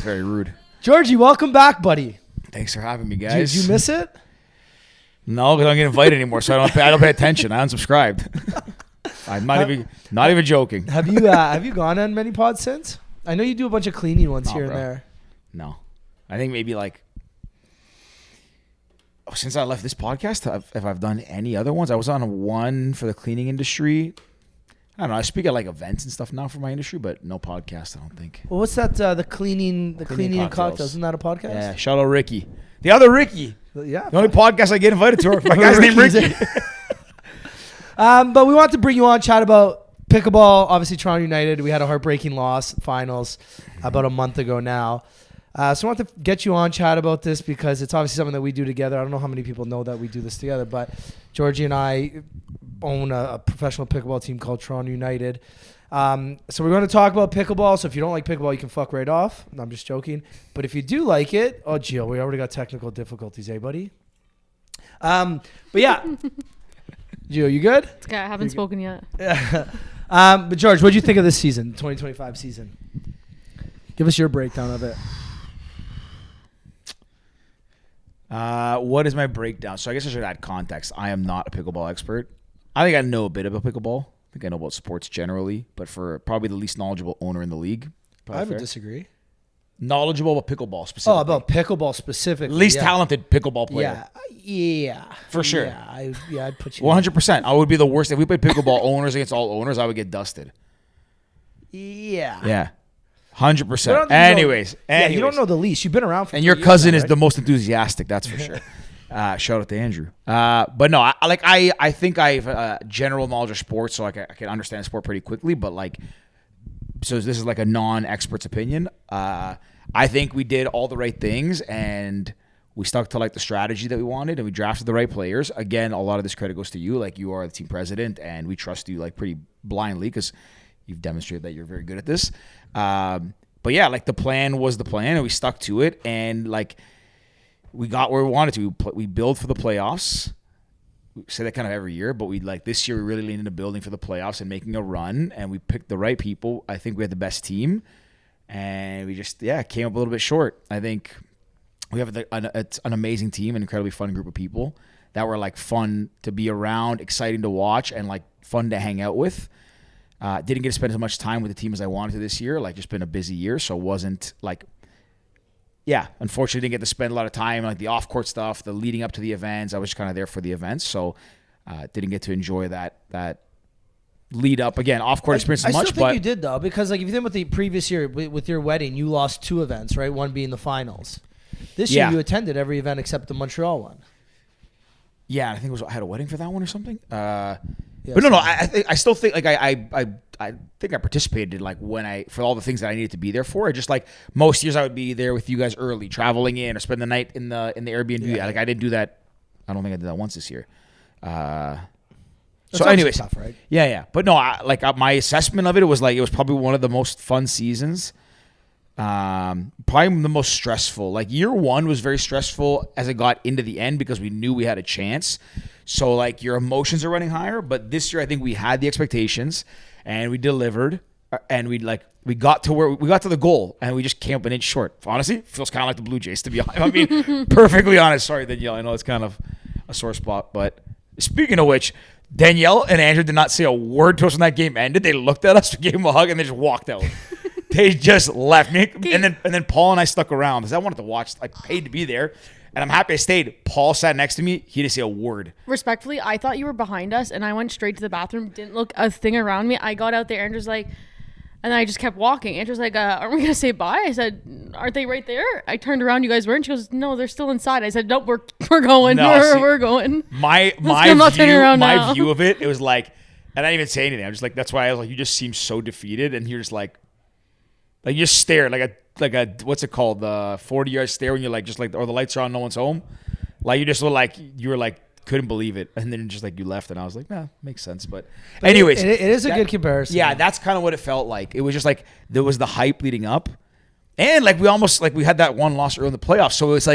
very rude. Georgie, welcome back, buddy. Thanks for having me, guys. Did you miss it? No, because I don't get invited anymore, so I don't pay attention. I unsubscribed. I'm not even joking. Have you gone on many pods since? I know you do a bunch of cleaning ones here and there. No, I think maybe since I left this podcast, if I've done any other ones, I was on one for the cleaning industry. I don't know. I speak at events and stuff now for my industry, but no podcast. I don't think. Well, what's that? The cleaning and cocktails. Isn't that a podcast? Yeah. Shout out Ricky, the other Ricky. Yeah. The only podcast I get invited to. My guy's named Ricky. But we want to bring you on, chat about pickleball. Obviously, Toronto United. We had a heartbreaking loss, finals, about a month ago now. So I want to get you on, chat about this because it's obviously something that we do together. I don't know how many people know that we do this together, but Georgie and I own a professional pickleball team called Toronto United. So we're going to talk about pickleball. So if you don't like pickleball, you can fuck right off. No, I'm just joking. But if you do like it, oh, Gio, we already got technical difficulties, eh, buddy? But yeah. Gio, you good? It's good. I haven't spoken yet. But George, what did you think of this season, 2025 season? Give us your breakdown of it. What is my breakdown? So I guess I should add context. I am not a pickleball expert. I think I know a bit about pickleball. I think I know about sports generally, but for probably the least knowledgeable owner in the league. I would disagree. Knowledgeable about pickleball specifically. Oh, about pickleball specifically. Least talented pickleball player. Yeah. For sure. Yeah, I'd put you 100%. I would be the worst. If we played pickleball owners against all owners, I would get dusted. Yeah. 100%. Anyways. Yeah, you don't know the least. You've been around for 3 And your years cousin now, is right? the most enthusiastic, that's for sure. Shout out to Andrew. But no, I think I have general knowledge of sports, so I can understand the sport pretty quickly. But so this is a non-expert's opinion. I think we did all the right things, and we stuck to the strategy that we wanted, and we drafted the right players. Again, a lot of this credit goes to you. You are the team president, and we trust you pretty blindly because you've demonstrated that you're very good at this. But yeah, the plan was the plan, and we stuck to it, and we got where we wanted to. We build for the playoffs. We say that kind of every year, but this year we really leaned into building for the playoffs and making a run, and we picked the right people. I think we had the best team, and we just came up a little bit short. I think we have it's an amazing team, an incredibly fun group of people that were fun to be around, exciting to watch, and fun to hang out with. Didn't get to spend as much time with the team as I wanted to this year. Just been a busy year, so it wasn't unfortunately didn't get to spend a lot of time the off-court stuff, the leading up to the events. I was kind of there for the events, so didn't get to enjoy that lead up. Again, off-court experience as much. I still think you did, though, because if you think about the previous year with your wedding, you lost 2 events, right? One being the finals. This year you attended every event except the Montreal one. Yeah, I think I had a wedding for that one or something. But no, I still think I think I participated for all the things that I needed to be there for. Just most years I would be there with you guys early, traveling in or spend the night in the Airbnb. Yeah. I didn't do that. I don't think I did that once this year. So anyways, tough, right? Yeah. But no, my assessment of it was it was probably one of the most fun seasons. Probably the most stressful. Year 1 was very stressful as it got into the end because we knew we had a chance. So your emotions are running higher, but this year I think we had the expectations and we delivered, and we got to the goal, and we just came up an inch short. Honestly, it feels kind of like the Blue Jays, to be honest. I mean, perfectly honest. Sorry, Danielle. I know it's kind of a sore spot, but speaking of which, Danielle and Andrew did not say a word to us when that game ended. They looked at us, gave them a hug, and they just walked out. They just left me, and then Paul and I stuck around because I wanted to watch. I paid to be there. And I'm happy I stayed. Paul sat next to me. He didn't say a word. Respectfully, I thought you were behind us, and I went straight to the bathroom. Didn't look a thing around me. I got out there. Andrew's and I just kept walking. Andrew's aren't we going to say bye? I said, aren't they right there? I turned around. You guys weren't? She goes, no, they're still inside. I said, nope, we're going. No, we're going. My view of it, it was and I didn't even say anything. I'm just that's why I was you just seem so defeated. And you're just you just stare like a what's it called, the 40-yard stare when you're or the lights are on, no one's home. You just look you were couldn't believe it, and then just you left, and I was makes sense. But anyways, it is a good comparison. Yeah, that's kind of what it felt like. It was just there was the hype leading up, and we almost we had that one loss early in the playoffs, so it's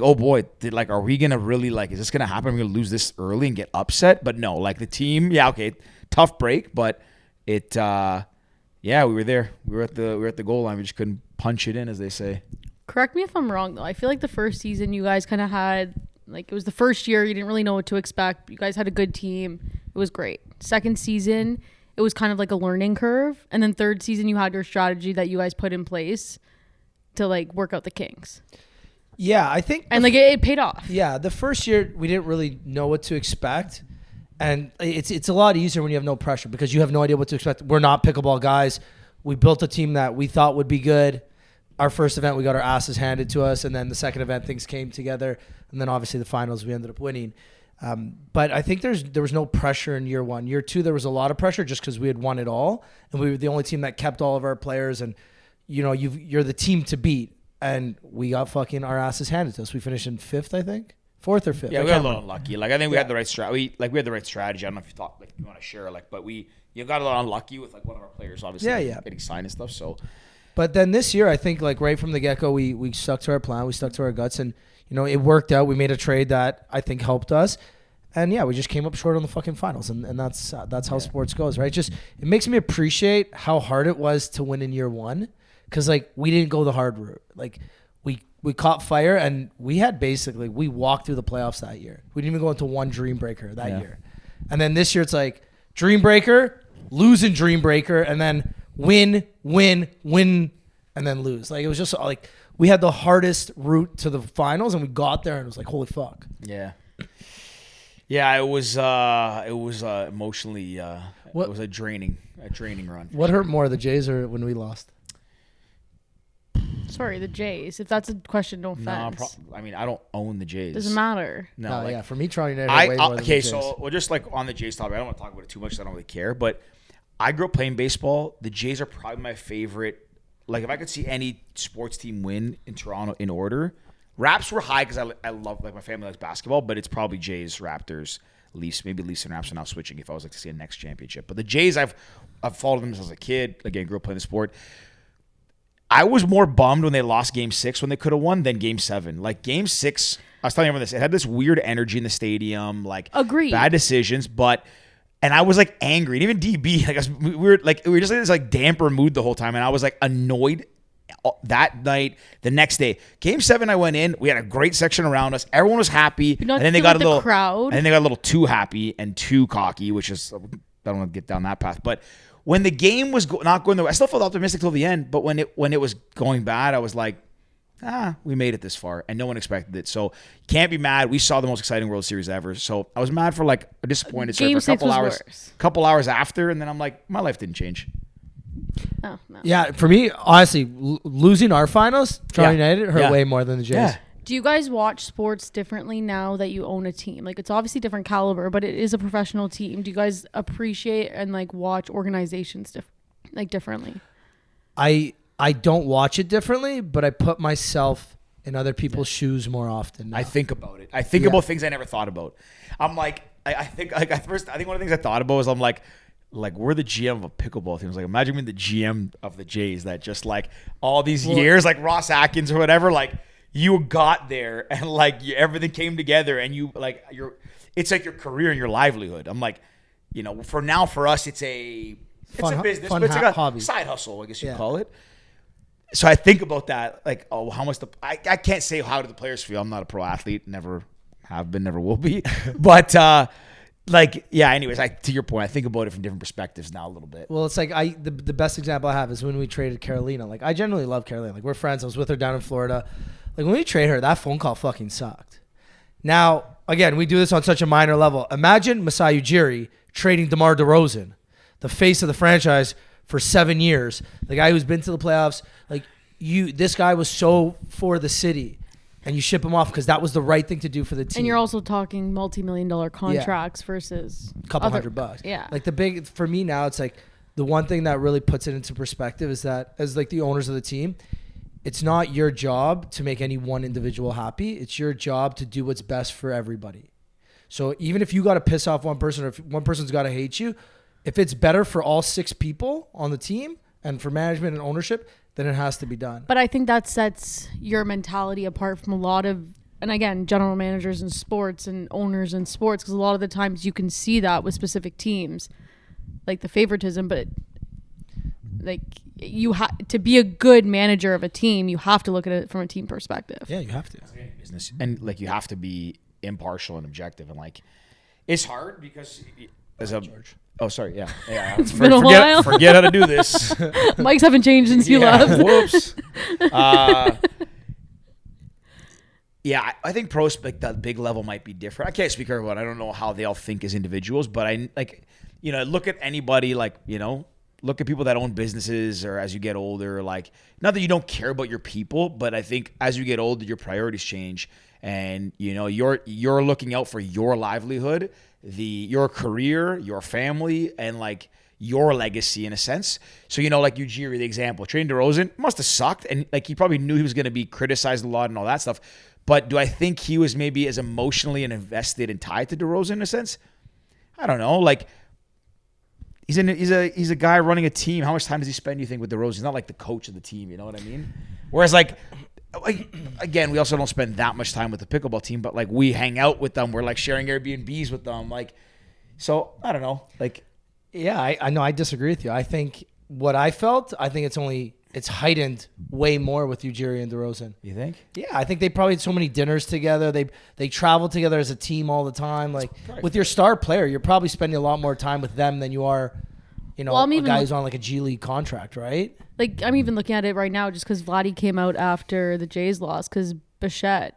oh boy, are we gonna really is this gonna happen? We're gonna lose this early and get upset? But no, the team, yeah, okay, tough break, but it. Yeah, we were there. We were at the goal line. We just couldn't punch it in, as they say. Correct me if I'm wrong, though. I feel like the first season you guys kind of had, like, it was the first year. You didn't really know what to expect. You guys had a good team. It was great. Second season, it was kind of like a learning curve. And then third season, you had your strategy that you guys put in place to, like, work out the kinks. Yeah, I think. And, like, it paid off. Yeah, the first year, we didn't really know what to expect. And it's a lot easier when you have no pressure because you have no idea what to expect. We're not pickleball guys. We built a team that we thought would be good. Our first event, we got our asses handed to us. And then the second event, things came together. And then obviously the finals, we ended up winning. But I think there was no pressure in year one. Year two, there was a lot of pressure just because we had won it all. And we were the only team that kept all of our players. And, you know, you're the team to beat. And we got fucking our asses handed to us. We finished in fifth, I think. Fourth or fifth. Yeah, we got a little unlucky. Like I think we had the right strategy. We had the right strategy. I don't know if you thought like you want to share but you got a little unlucky with like one of our players obviously getting signed and stuff. So, but then this year I think like right from the get go we stuck to our plan. We stuck to our guts, and you know it worked out. We made a trade that I think helped us, and yeah, we just came up short on the fucking finals, and that's how sports goes, right? Just it makes me appreciate how hard it was to win in year one, because like we didn't go the hard route. Like we caught fire, and we walked through the playoffs that year. We didn't even go into one dream breaker that year. And then this year it's like dream breaker, losing dream breaker, and then win, and then lose. Like it was just like we had the hardest route to the finals, and we got there and it was like, holy fuck. Yeah. Yeah, it was emotionally it was a draining run. What hurt more, the Jays or when we lost? Sorry, the Jays. If that's a question, no offense. I mean, I don't own the Jays. Doesn't matter. No, yeah. For me, Toronto United way more than the Jays. So well, just like on the Jays topic, I don't want to talk about it too much. So I don't really care. But I grew up playing baseball. The Jays are probably my favorite. Like, if I could see any sports team win in Toronto in order, Raps were high because I love, like, my family likes basketball, but it's probably Jays, Raptors, Leafs. Maybe Leafs and Raps are now switching if I was like to see a next championship. But the Jays, I've followed them since I was a kid. Again, grew up playing the sport. I was more bummed when they lost Game 6 when they could have won than Game 7. Like, Game 6, I was telling everyone this, it had this weird energy in the stadium, like, agreed, bad decisions, and I was, like, angry. And even DB, like, we were just in this, like, damper mood the whole time, and I was, like, annoyed that night. The next day, Game 7, I went in, we had a great section around us, everyone was happy, and then they got a little crowd. And then they got a little too happy and too cocky, which is, I don't want to get down that path, but when the game was not going the way, I still felt optimistic till the end. But when it was going bad, I was like, we made it this far, and no one expected it. So you can't be mad. We saw the most exciting World Series ever. So I was mad for like a disappointed for a couple hours after, and then I'm like, my life didn't change. Oh, no. Yeah, for me, honestly, losing our finals, Toronto United hurt way more than the Jays. Yeah. Do you guys watch sports differently now that you own a team? Like, it's obviously different caliber, but it is a professional team. Do you guys appreciate and like watch organizations differently? I don't watch it differently, but I put myself in other people's shoes more often now. I think about it. I think about things I never thought about. I'm like, I think one of the things I thought about was I'm like we're the GM of a pickleball team. I was like, imagine being the GM of the Jays that just like all these years, like Ross Atkins or whatever, like you got there and like everything came together and you like it's like your career and your livelihood. I'm like, you know, for us, it's a business, but it's like a hobby, side hustle, I guess you call it. So I think about that, like, how much I can't say how do the players feel. I'm not a pro athlete, never have been, never will be. But anyways, to your point, I think about it from different perspectives now a little bit. Well, it's like the best example I have is when we traded Carolina. Like, I generally love Carolina. Like, we're friends. I was with her down in Florida. Like, when we trade her, that phone call fucking sucked. Now, again, we do this on such a minor level. Imagine Masai Ujiri trading DeMar DeRozan, the face of the franchise, for 7 years. The guy who's been to the playoffs. Like, this guy was so for the city, and you ship him off because that was the right thing to do for the team. And you're also talking multi-million-dollar contracts versus a couple $100. Yeah. Like, for me now, it's like the one thing that really puts it into perspective is that as like the owners of the team, it's not your job to make any one individual happy. It's your job to do what's best for everybody. So even if you got to piss off one person or if one person's got to hate you, if it's better for all 6 people on the team and for management and ownership, then it has to be done. But I think that sets your mentality apart from a lot of, and again, general managers in sports and owners in sports, because a lot of the times you can see that with specific teams, like the favoritism, but like to be a good manager of a team, you have to look at it from a team perspective. Yeah, you have to. Business, and like you have to be impartial and objective, and like it's hard because as a oh sorry yeah been a while. Forget how to do this. Mics haven't changed since you left. Whoops. Yeah, I think pros like the big level might be different. I can't speak for everyone. I don't know how they all think as individuals, but I like, look at anybody like, look at people that own businesses or as you get older, like not that you don't care about your people, but I think as you get older, your priorities change and you're looking out for your livelihood, your career, your family, and like your legacy in a sense. So, like Ujiri, the example, trading DeRozan must have sucked. And like, he probably knew he was going to be criticized a lot and all that stuff. But do I think he was maybe as emotionally and invested and tied to DeRozan in a sense? I don't know. Like, he's a guy running a team. How much time does he spend, you think, with DeRozan? He's not like the coach of the team. You know what I mean? Whereas, like again, we also don't spend that much time with the pickleball team, but like we hang out with them. We're like sharing Airbnbs with them. Like, so I don't know. Like, yeah, I know. I disagree with you. I think what I felt, it's heightened way more with Ujiri and DeRozan. You think? Yeah, I think they probably had so many dinners together. They travel together as a team all the time. Like with your star player, you're probably spending a lot more time with them than you are, a guy who's on like a G League contract, right? Like I'm even looking at it right now just because Vladdy came out after the Jays lost because Bichette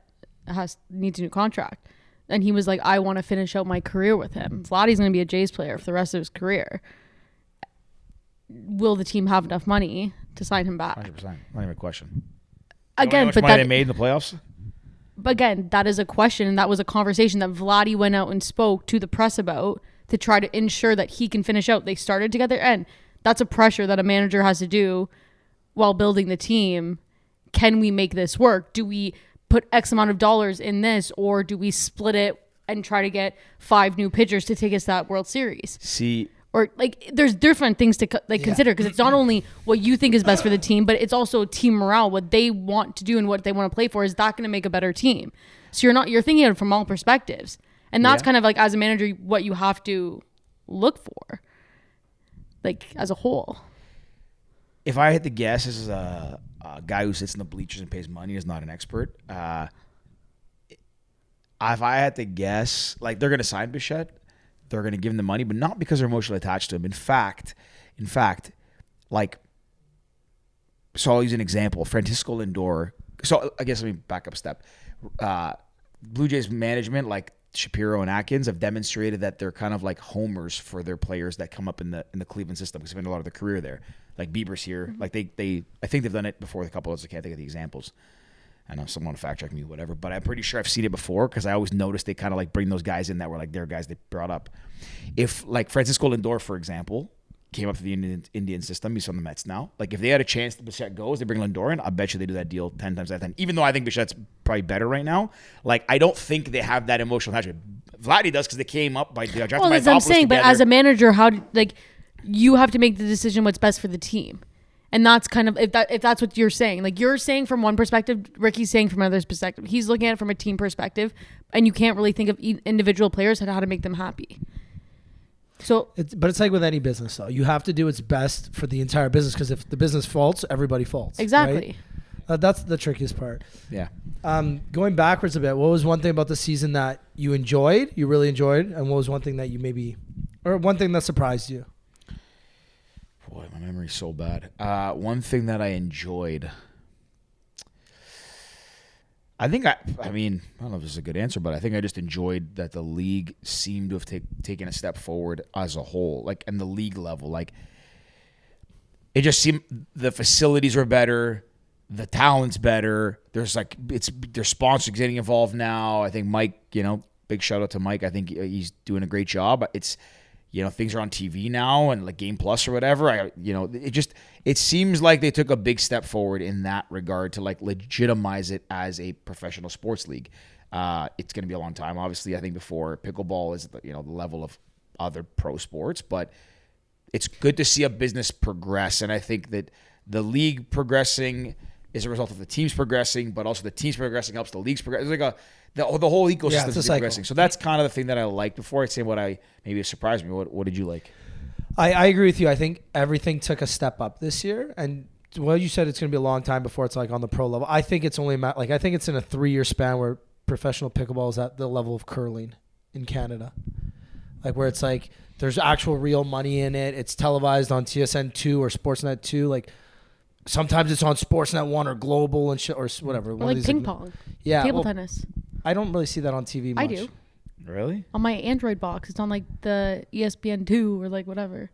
needs a new contract. And he was like, I want to finish out my career with him. Vladdy's going to be a Jays player for the rest of his career. Will the team have enough money to sign him back? 100%. Not even a question. Again, but money they made in the playoffs. But again, that is a question, and that was a conversation that Vladdy went out and spoke to the press about to try to ensure that he can finish out. They started together, and that's a pressure that a manager has to do while building the team. Can we make this work? Do we put X amount of dollars in this, or do we split it and try to get 5 new pitchers to take us that World Series? See. Or like, there's different things to consider because it's not only what you think is best for the team, but it's also team morale, what they want to do and what they want to play for. Is that going to make a better team? So you're thinking of it from all perspectives, and that's kind of like as a manager what you have to look for, like as a whole. If I had to guess, this is a guy who sits in the bleachers and pays money, is not an expert. If I had to guess, like they're going to sign Bichette. They're going to give him the money, but not because they're emotionally attached to him. In fact, like, so I'll use an example. Francisco Lindor. So I guess let me back up a step. Blue Jays management, like Shapiro and Atkins, have demonstrated that they're kind of like homers for their players that come up in the Cleveland system because they spend a lot of their career there. Like Bieber's here. Like I think they've done it before with a couple of those. I can't think of the examples. I know someone will fact check me, whatever, but I'm pretty sure I've seen it before because I always noticed they kind of like bring those guys in that were like their guys they brought up. If like Francisco Lindor, for example, came up to the Indian system, he's on the Mets now. Like if they had a chance that Bichette goes, they bring Lindor in, I bet you they do that deal 10 times out of 10. Even though I think Bichette's probably better right now, like I don't think they have that emotional attachment. Vladdy does because they came up by drafting well, as I'm saying, together. But as a manager, you have to make the decision what's best for the team. And that's kind of if that's what you're saying. Like you're saying from one perspective, Ricky's saying from another's perspective. He's looking at it from a team perspective, and you can't really think of individual players and how to make them happy. So, but it's like with any business, though. You have to do what's best for the entire business because if the business faults, everybody faults. Exactly. Right? That's the trickiest part. Yeah. Going backwards a bit, what was one thing about the season that you really enjoyed, and what was one thing that one thing that surprised you? Boy, my memory's so bad. One thing that I enjoyed, I don't know if this is a good answer, but I think I just enjoyed that the league seemed to have taken a step forward as a whole, like in the league level. Like it just seemed the facilities were better, the talent's better. There's sponsors getting involved now. I think Mike, big shout out to Mike. I think he's doing a great job. It's things are on TV now and like Game Plus or whatever. It seems like they took a big step forward in that regard to like legitimize it as a professional sports league. It's going to be a long time, obviously. I think before pickleball is the level of other pro sports, but it's good to see a business progress. And I think that the league progressing is a result of the teams progressing, but also the teams progressing helps the leagues progress. It's like the whole ecosystem is progressing. So that's kind of the thing that I liked before. I'd say what maybe surprised me. What did you like? I agree with you. I think everything took a step up this year, and you said it's going to be a long time before it's like on the pro level. I think it's only I think it's in a 3-year span where professional pickleball is at the level of curling in Canada, like where it's like there's actual real money in it. It's televised on TSN2 or Sportsnet 2. Like sometimes it's on Sportsnet 1 or Global and shit or whatever. Or One of like these, ping pong. Yeah, Table tennis. I don't really see that on TV much. I do. Really? On my Android box. It's on like the ESPN2 or like whatever.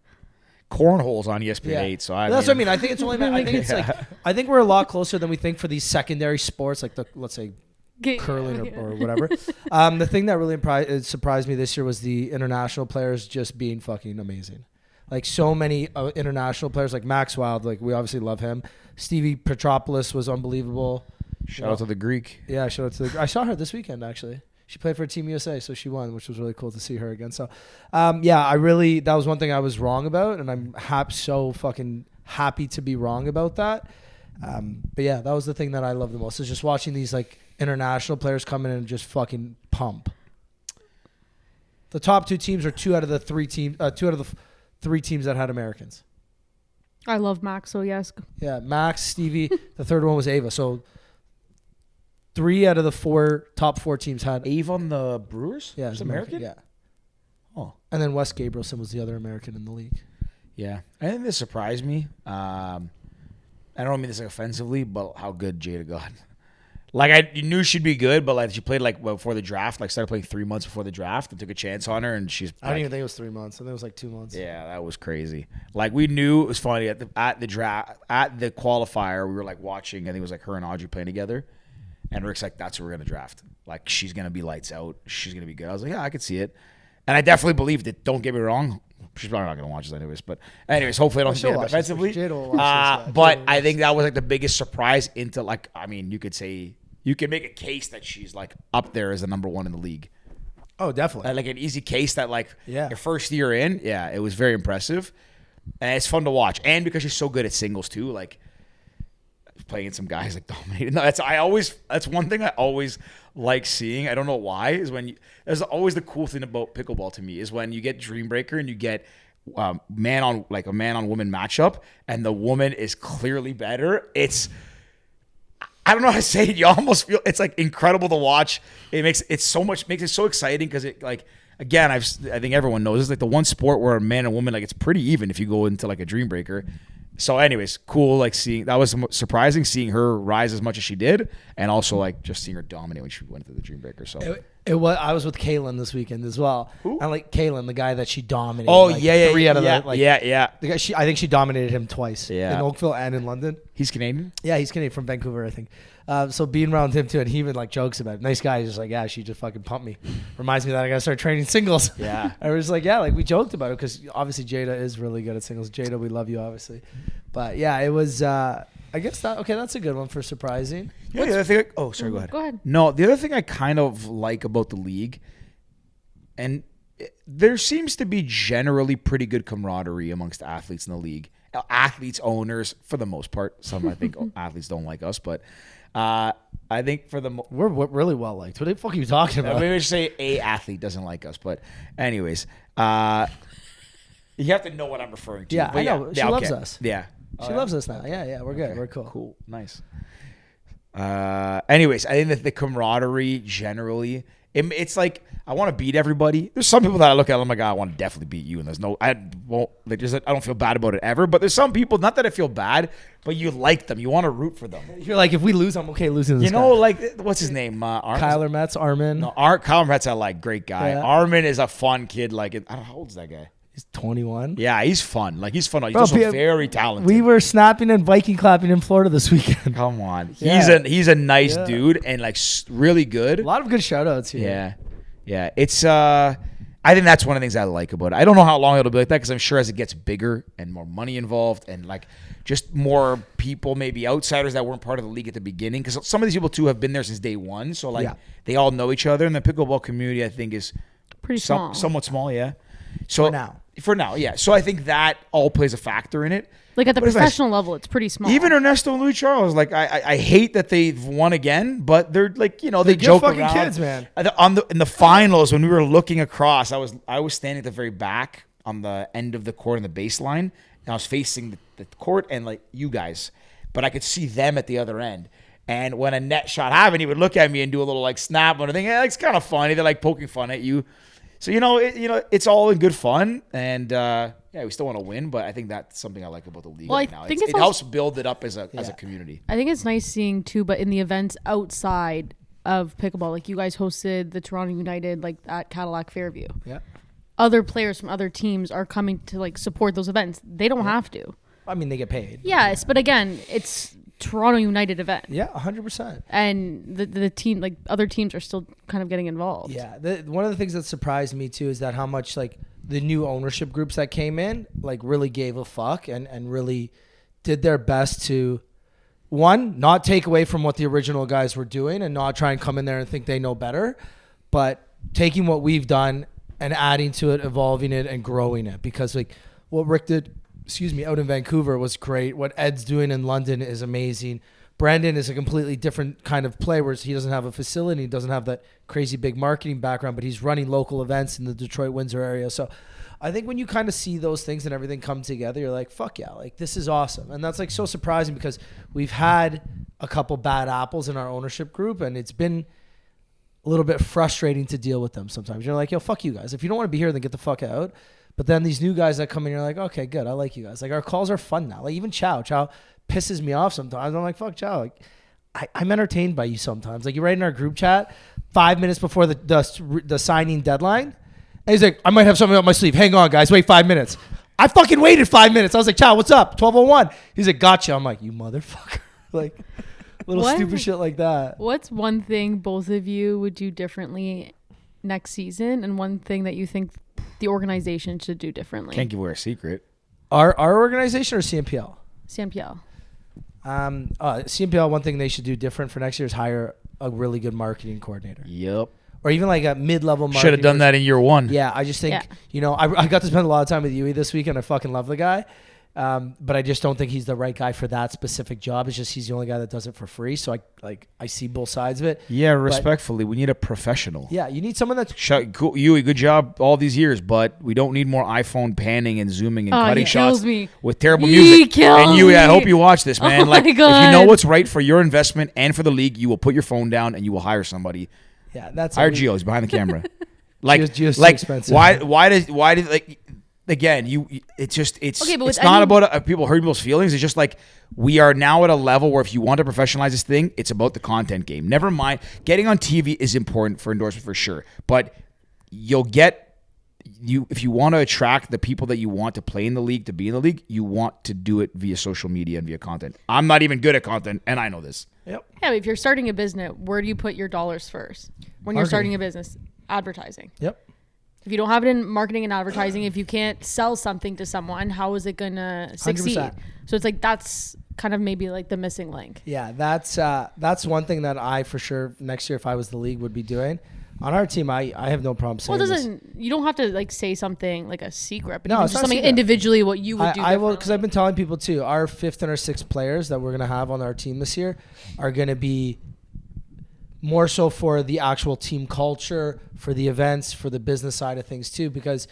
Cornhole's on ESPN 8, so that's what I mean. I think it's only. I think it's like. I think we're a lot closer than we think for these secondary sports, like let's say curling or whatever. The thing that really surprised me this year was the international players just being fucking amazing. Like so many international players, like Max Wild, like we obviously love him. Stevie Petropoulos was unbelievable. Shout out to the Greek. Yeah, shout out to I saw her this weekend actually. She played for Team USA, so she won, which was really cool to see her again. So, that was one thing I was wrong about, and I'm so fucking happy to be wrong about that. But yeah, that was the thing that I love the most is just watching these like international players come in and just fucking pump. The top 2 teams are 2 out of the 3 teams. 2 out of the 3 teams that had Americans. I love Max, so yes. Yeah, Max, Stevie. The third one was Ava. So 3 out of the top 4 teams had Ava on the Brewers? Yeah, She's American. Yeah. Oh. And then Wes Gabrielson was the other American in the league. Yeah. I think this surprised me. I don't mean this like offensively, but how good Jada got. Like, you knew she'd be good, but like she played like before the draft, like started playing 3 months before the draft and took a chance on her, and she's. I don't even think it was 3 months. I think it was like 2 months. Yeah, that was crazy. Like we knew it was funny at the draft, at the qualifier, we were like watching. I think it was like her and Audrey playing together, and Rick's like, "That's what we're gonna draft. Like she's gonna be lights out. She's gonna be good." I was like, "Yeah, I could see it," and I definitely believed it. Don't get me wrong. She's probably not going to watch this anyways. But anyways, hopefully I don't see it defensively. But I think that was like the biggest surprise into like, I mean, you could make a case that she's like up there as the number 1 in the league. Oh, definitely. Like an easy case that like your first year in, it was very impressive. And it's fun to watch. And because she's so good at singles too, like playing some guys like dominating. No, that's one thing I always like seeing. I don't know why, is when there's always the cool thing about pickleball to me is when you get Dream Breaker and you get a man on woman matchup and the woman is clearly better. I don't know how to say it. You almost feel it's like incredible to watch. It makes it so exciting because it like again I think everyone knows it's like the one sport where a man and woman like it's pretty even if you go into like a Dream Breaker. So anyways, cool like seeing that was surprising seeing her rise as much as she did, and also like just seeing her dominate when she went to the Dream Breaker. So it was I was with Kaylin this weekend as well. Who? And like Kaylin, the guy that she dominated. Oh like, yeah, 3 out of yeah, the like yeah. The guy I think she dominated him twice. Yeah. In Oakville and in London. He's Canadian? Yeah, he's Canadian from Vancouver, I think. So being around him too, and he even like jokes about it. Nice guy. He's just like, yeah, she just fucking pumped me. Reminds me that I gotta start training singles. Yeah. I was like, yeah, like we joked about it because obviously Jada is really good at singles. Jada, we love you, obviously. But yeah, it was. I guess that's a good one for surprising. Yeah, the other thing. Sorry, go ahead. Go ahead. No, the other thing I kind of like about the league, and there seems to be generally pretty good camaraderie amongst athletes in the league. Athletes, owners, for the most part. Some I think athletes don't like us, but I think for the we're really well liked. What the fuck are you talking about? Maybe I should say a athlete doesn't like us, but anyways, you have to know what I'm referring to. Yeah, but I know. She loves us. Yeah, she loves us now. Yeah, we're good. Okay. We're cool. Cool, nice. Anyways, I think that the camaraderie generally, it's like I want to beat everybody. There's some people that I look at, I'm like, I want to definitely beat you, and I don't feel bad about it ever. But there's some people, not that I feel bad, but you like them, you want to root for them. You're like, if we lose, I'm okay losing this. Like what's his name? Kyler Metz, Armin. No, Kyler Metz, I like, great guy. Yeah. Armin is a fun kid. Like, I don't know, how old is that guy? He's 21. Yeah, he's fun. Like, he's fun. He's also very talented. We were snapping and Viking clapping in Florida this weekend. Come on. He's a nice dude and like really good. A lot of good shout outs here. Yeah. It's I think that's one of the things I like about it. I don't know how long it'll be like that because I'm sure as it gets bigger and more money involved and like just more people, maybe outsiders that weren't part of the league at the beginning, because some of these people too have been there since day one. So like they all know each other, and the pickleball community I think is pretty small. Somewhat small, yeah. So For now, yeah. So I think that all plays a factor in it. Like at the professional level, it's pretty small. Even Ernesto and Louis Charles, like I hate that they've won again, but they're like, they joke fucking around. Kids, man. In the finals when we were looking across, I was standing at the very back on the end of the court on the baseline, and I was facing the court and like you guys, but I could see them at the other end. And when a net shot happened, he would look at me and do a little like snap and everything. Yeah, it's kind of funny. They're like poking fun at you. So it's all in good fun, and we still want to win. But I think that's something I like about the league right now. Think it helps build it up as a community. I think it's nice seeing too, but in the events outside of pickleball, like you guys hosted the Toronto United like at Cadillac Fairview. Yeah. Other players from other teams are coming to like support those events. They don't have to. I mean, they get paid. Yes, but again, it's Toronto United event. Yeah, 100%. And the team, like other teams, are still kind of getting involved. Yeah, one of the things that surprised me too is that how much like the new ownership groups that came in like really gave a fuck and really did their best to, one, not take away from what the original guys were doing and not try and come in there and think they know better, but taking what we've done and adding to it, evolving it, and growing it. Because like what Rick did, out in Vancouver was great. What Ed's doing in London is amazing. Brandon is a completely different kind of play where he doesn't have a facility, he doesn't have that crazy big marketing background, but he's running local events in the Detroit, Windsor area. So I think when you kind of see those things and everything come together, you're like, fuck yeah, like this is awesome. And that's like so surprising because we've had a couple bad apples in our ownership group and it's been a little bit frustrating to deal with them sometimes. You're like, yo, fuck you guys. If you don't want to be here, then get the fuck out. But then these new guys that come in, you're like, okay, good. I like you guys. Like our calls are fun now. Like even Chow pisses me off sometimes. I'm like, fuck Chow. Like I'm entertained by you sometimes. Like you write in our group chat 5 minutes before the signing deadline. And he's like, I might have something up my sleeve. Hang on, guys. Wait 5 minutes. I fucking waited 5 minutes. I was like, Chow, what's up? 12:01. He's like, gotcha. I'm like, you motherfucker. Like little stupid shit like that. What's one thing both of you would do differently next season and one thing that you think the organization should do differently? Can't give away a secret. Our organization or CMPL? CMPL. CMPL, one thing they should do different for next year is hire a really good marketing coordinator. Yep. Or even like a mid-level marketing. Should have done that in year one. Yeah, I just think, I got to spend a lot of time with Yui this week and I fucking love the guy. But I just don't think he's the right guy for that specific job. It's just he's the only guy that does it for free. So I see both sides of it. Yeah, respectfully, we need a professional. Yeah, you need someone that's cool. Yui, good job all these years, but we don't need more iPhone panning and zooming and cutting shots with terrible music. And Yui, I hope you watch this, man. Like, if you know what's right for your investment and for the league, you will put your phone down and you will hire somebody. Yeah, that's hire Gio. He's behind the camera. Like, Gio's too expensive. Why did like. Again, it's not about people hurting people's feelings. It's just like we are now at a level where if you want to professionalize this thing, it's about the content game. Never mind. Getting on TV is important for endorsement for sure. But if you want to attract the people that you want to play in the league, to be in the league, you want to do it via social media and via content. I'm not even good at content, and I know this. Yep. Yeah, but if you're starting a business, where do you put your dollars first? When you're starting a business, advertising. Yep. If you don't have it in marketing and advertising, if you can't sell something to someone, how is it going to succeed? 100%. So it's like that's kind of maybe like the missing link. Yeah, that's one thing that I for sure next year if I was the league would be doing. On our team, I have no problem saying you don't have to like say something like a secret, but no, it's just something individually what you would do. I will, because I've been telling people too, our 5th and our 6th players that we're going to have on our team this year are going to be more so for the actual team culture, for the events, for the business side of things too. Because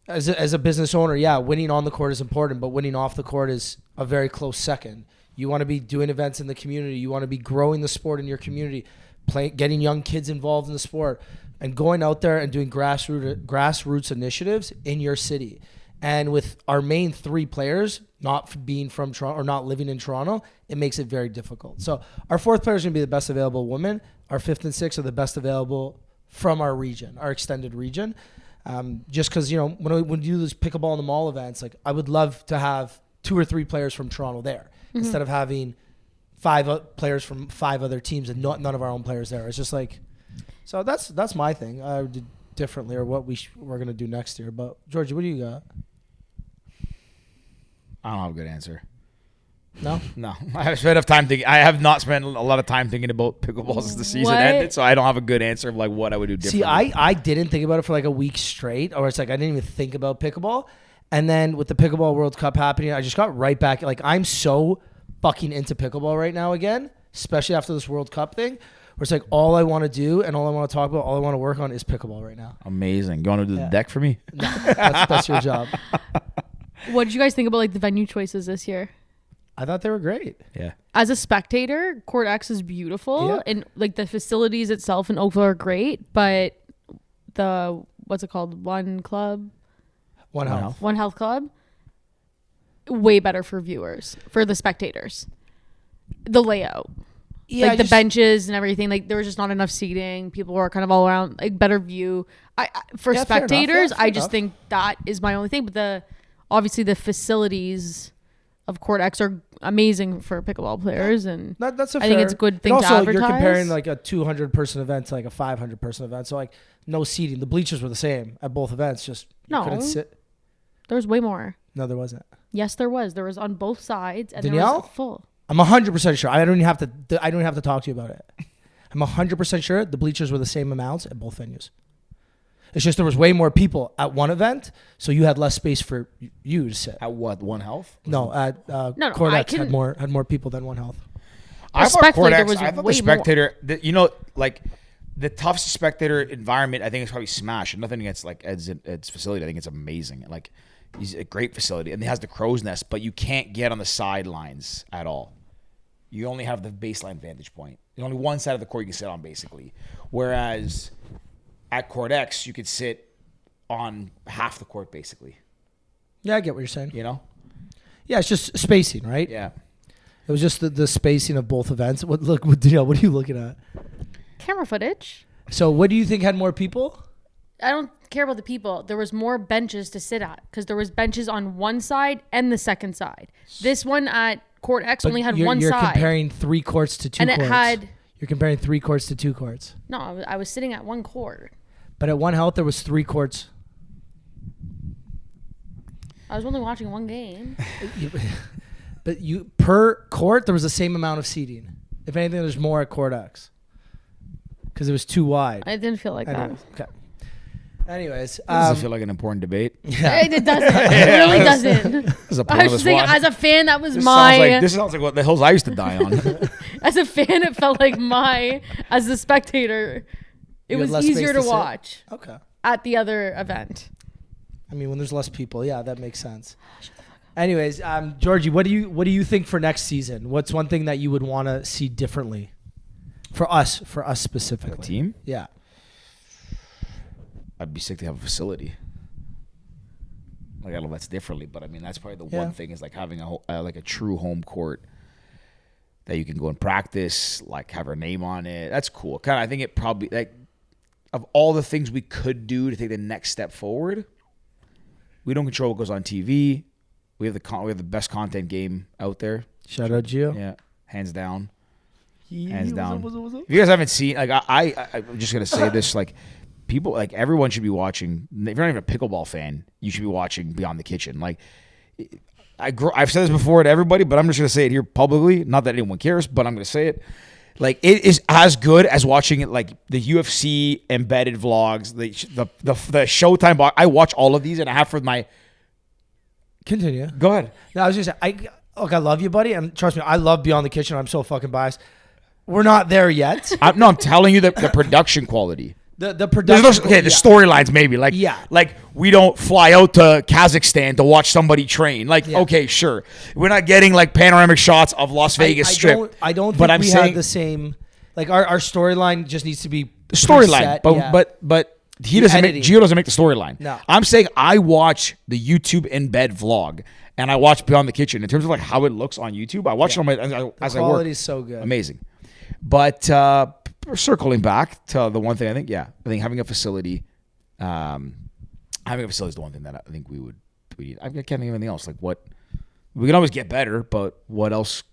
as a business owner, yeah, winning on the court is important, but winning off the court is a very close second. You want to be doing events in the community. You want to be growing the sport in your community, getting young kids involved in the sport, and going out there and doing grassroots initiatives in your city. And with our main 3 players not being from Toronto or not living in Toronto, it makes it very difficult. So our 4th player is going to be the best available woman. Our 5th and 6th are the best available from our region, our extended region. Just because, when you do this pickleball in the mall events, like I would love to have 2 or 3 players from Toronto there instead of having 5 players from 5 other teams and none of our own players there. It's just like, so that's my thing. I would do differently or what we're going to do next year. But Georgie, what do you got? I don't have a good answer. No? No. I have spent enough time thinking. I have not spent a lot of time thinking about pickleball since the season ended, so I don't have a good answer of like what I would do differently. See, I didn't think about it for like a week straight, or it's like I didn't even think about pickleball. And then with the Pickleball World Cup happening, I just got right back. Like I'm so fucking into pickleball right now again, especially after this World Cup thing, where it's like all I want to do and all I want to talk about, all I want to work on is pickleball right now. Amazing. You want to do the deck for me? No, that's your job. What did you guys think about like the venue choices this year? I thought they were great. Yeah. As a spectator, Court X is beautiful, Yeah. and like the facilities itself in Oakville are great, but the what's it called? One Health Club, way better for viewers, for the spectators. The layout, like the benches and everything, like there was just not enough seating. People were kind of all around, like better view. For Yeah, fair enough. spectators, Yeah, fair I just enough. think that is my only thing. But obviously the facilities of Court X are amazing for pickleball players, and That's a I think fair- it's a good thing and to also, advertise. you're comparing like a 200-person event to like a 500-person event. So like no seating. The bleachers were the same at both events. Just you couldn't No. sit. There was way more. No, there wasn't. Yes, there was. There was on both sides, and there Danielle? was full. I'm 100% sure. I don't even have to talk to you about it. I'm 100% sure the bleachers were the same amounts at both venues. It's just there was way more people at one event, so you had less space for you to sit. At what? One Health? No, at No, Court I X had can- more people than One Health. I thought Respectfully, Court there X, was I thought way the spectator, like the toughest spectator environment, I think it's probably Smash. And nothing against like Ed's facility. I think it's amazing. Like he's a great facility, and it has the crow's nest, but you can't get on the sidelines at all. You only have the baseline vantage point. There's only one side of the court you can sit on, basically. Whereas at Court X, you could sit on half the court, basically. Yeah, I get what you're saying. You know? Yeah, it's just spacing, right? Yeah. It was just the spacing of both events. What are you looking at? Camera footage. So what do you think had more people? I don't care about the people. There was more benches to sit at because there was benches on one side and the second side. This one at Court X only had one you're side. comparing 3 courts to 2 And it courts. had- You're comparing 3 courts to 2 courts. No, I was sitting at one court. But at One Health, there was 3 courts. I was only watching one game. But per court, there was the same amount of seating. If anything, there's more at Court X. Because it was too wide. I didn't feel like Anyways, okay. Anyways. Does it feel like an important debate? yeah. that. It doesn't. It really doesn't. This is a I was pointless just thinking, one. as a fan, that was This my. sounds like what the hills I used to die on. As a fan, it felt like as a spectator, it You had was less easier space to to sit? watch Okay. at the other event. I mean, when there's less people, yeah, that makes sense. Anyways, Georgie, what do you think for next season? What's one thing that you would want to see differently for us specifically? The team? Yeah. I'd be sick to have a facility. Like I know that's differently, but I mean that's probably the Yeah. one thing is like having a true home court that you can go and practice, like have our name on it. That's cool. Kind of, I think it probably like of all the things we could do to take the next step forward, we don't control what goes on TV. We have the best content game out there. Shout out Gio. Yeah, hands down. Hands down. If you guys haven't seen, like I'm just gonna say this, like people, like everyone should be watching. If you're not even a pickleball fan, you should be watching Beyond the Kitchen. Like I've said this before to everybody, but I'm just gonna say it here publicly. Not that anyone cares, but I'm gonna say it. Like it is as good as watching it, like the UFC embedded vlogs, the Showtime box. I watch all of these, and I have for my. Continue. Go ahead. No, I was just saying, I love you, buddy, and trust me, I love Beyond the Kitchen. I'm so fucking biased. We're not there yet. I'm telling you the production quality. The production. The storylines maybe like Yeah. like we don't fly out to Kazakhstan to watch somebody train. Like Yeah. okay, sure, we're not getting like panoramic shots of Las Vegas Strip. I don't think but I'm we saying have the same. Like our storyline just needs to be the storyline, preset, but he doesn't make editing. Gio doesn't make the storyline. No. I'm saying I watch the YouTube in bed vlog and I watch Beyond the Kitchen in terms of like how it looks on YouTube. I watch it on my as I work. quality is so good. Amazing. But circling back to the one thing, I think having a facility, is the one thing that I think we need. I can't think of anything else. Like what we can always get better, but what else?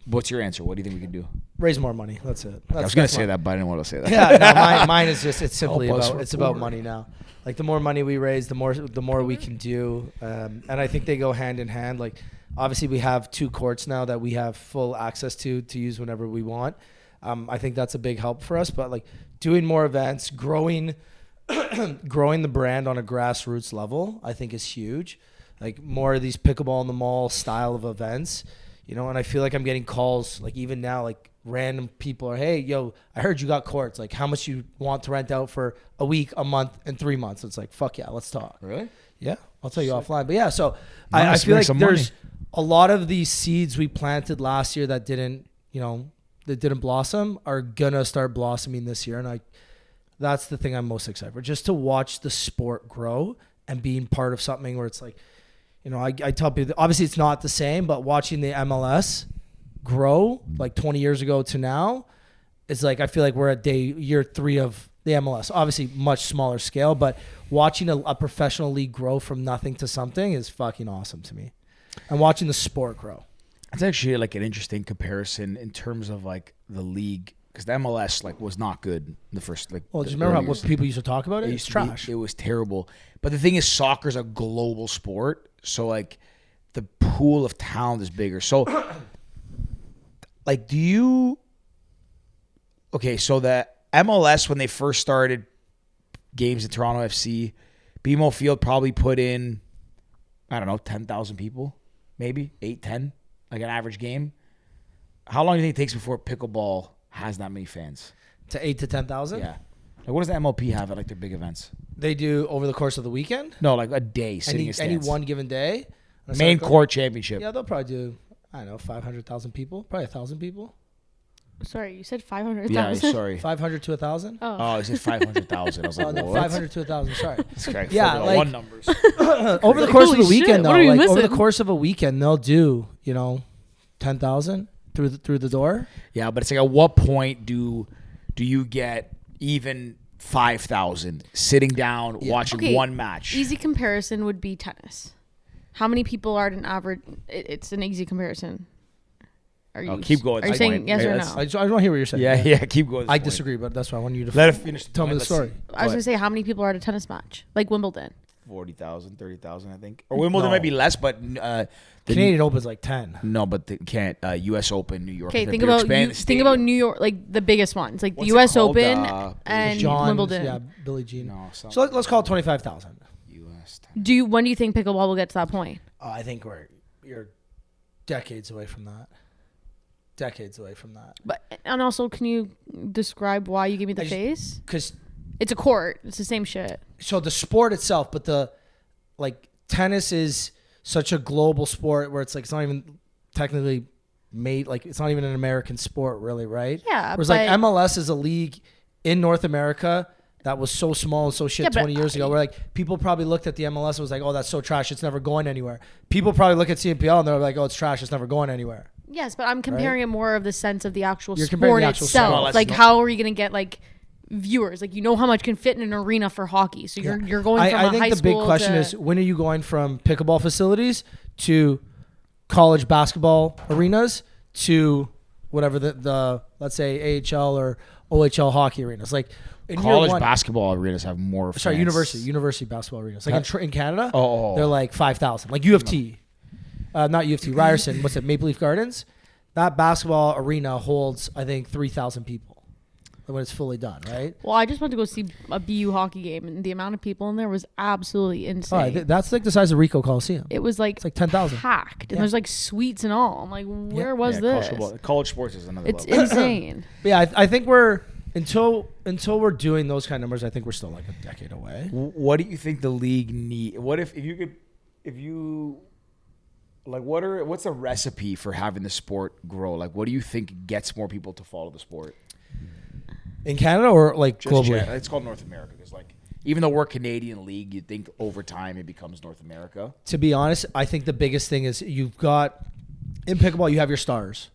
What's your answer? What do you think we can do? Raise more money. That's it. I was going to say that, but I didn't want to say that. Yeah, no, mine is just it's simply Help us about it's about report. money now. Like the more money we raise, the more we can do, and I think they go hand in hand. Like obviously we have 2 courts now that we have full access to use whenever we want. I think that's a big help for us. But like doing more events, growing the brand on a grassroots level, I think is huge. Like more of these pickleball in the mall style of events, and I feel like I'm getting calls like even now, like random people are, hey, yo, I heard you got courts. Like, how much you want to rent out for a week, a month, and 3 months? It's like, fuck yeah, let's talk. Really? Yeah, I'll tell you offline. But yeah, so Nice, I feel make like some there's money. a lot of these seeds we planted last year that didn't, that didn't blossom are gonna start blossoming this year, and that's the thing I'm most excited for, just to watch the sport grow and being part of something where it's like, I tell people, obviously it's not the same, but watching the MLS grow like 20 years ago to now, it's like I feel like we're at year 3 of the MLS. Obviously much smaller scale, but watching a professional league grow from nothing to something is fucking awesome to me. And watching the sport grow. It's actually like an interesting comparison in terms of like the league, because the MLS like was not good in the first like. Well, do you remember what people used to talk about? It's used to trash. It was terrible. But the thing is, soccer's a global sport, so like the pool of talent is bigger. So, like, Okay, so the MLS when they first started games in Toronto FC, BMO Field probably put in, I don't know, 10,000 people, maybe 8, 10, like an average game. How long do you think it takes before pickleball has that many fans? To 8 to 10,000? Yeah. Like, what does the MLP have at like their big events? They do over the course of the weekend? No, like a day sitting in Any stands. one given day? Main court championship. Yeah, they'll probably do, I don't know, 500,000 people, probably 1,000 people. Sorry, you said 500,000? Yeah, sorry. 500 to 1,000? Oh, is it 500,000? I was like, No, what? 500 to 1,000. Sorry. Okay, Yeah, Formula like- One numbers. Over the course of Holy the weekend, shit, though, what are you like over the missing? course of a weekend, they'll do 10,000 through the door. Yeah, but it's like, at what point do you get even 5,000 sitting down watching Okay, one match? Easy comparison would be tennis. How many people are at an average? It's an easy comparison. Are you? keep going. Are you That's saying fine. yes or That's- no? I just want to hear what you're saying. Yeah, keep going. I disagree, but that's why I want you to Let it finish. tell me the Let's story. see. I was gonna say how many people are at a tennis match, like Wimbledon. 40,000, 30,000, I think. Or Wimbledon No. might be less, but the Canadian Open's like 10. No, but they can't. U.S. Open, New York. Okay, they're think about expanding the think stadium. about New York, like the biggest ones, like What's the it U.S. called? Open and John's, Wimbledon. yeah, Billie Jean. No, So let's call it 25,000. U.S. When do you think pickleball will get to that point? I think you're decades away from that. Decades away from that. And also, can you describe why you gave me the I just- face? Because It's a court. It's the same shit. so the sport itself, but tennis is such a global sport where it's like it's not even technically made, like it's not even an American sport really, right? Yeah, Whereas like but- MLS is a league in North America that was so small and so shit Yeah, but 20 years ago, where like people probably looked at the MLS and was like, oh, that's so trash, it's never going anywhere. People probably look at CNPL and they're like, oh, it's trash, it's never going anywhere. Yes, but I'm comparing it more of the sense of the actual You're comparing sport the actual itself. sport. Like, how are you going to get like viewers? Like, how much can fit in an arena for hockey. So you're going from I a think high the big school question to, is, when are you going from pickleball facilities to college basketball arenas to whatever the let's say AHL or OHL hockey arenas? Like in year College one- basketball arenas have more. Sorry, fans. university basketball arenas. Like in Canada, Oh. they're like 5,000. Like U of T, not U of T, Ryerson. What's it? Maple Leaf Gardens. That basketball arena holds, I think, 3,000 people when it's fully done. Right. well, I just went to go see a BU hockey game, and the amount of people in there was absolutely insane. All right, that's like the size of Ricoh Coliseum. It was like It's like 10,000. packed, and Yeah. there's like suites and all. I'm like, where was Yeah, this? college sports is another It's level. insane. But yeah, I think we're until we're doing those kind of numbers, I think we're still like a decade away. What do you think the league need? What if what's the recipe for having the sport grow? Like, what do you think gets more people to follow the sport? In Canada or like Just globally? It's called North America because, like, even though we're Canadian league, you'd think over time it becomes North America. To be honest, I think the biggest thing is you've got in pickleball you have your stars,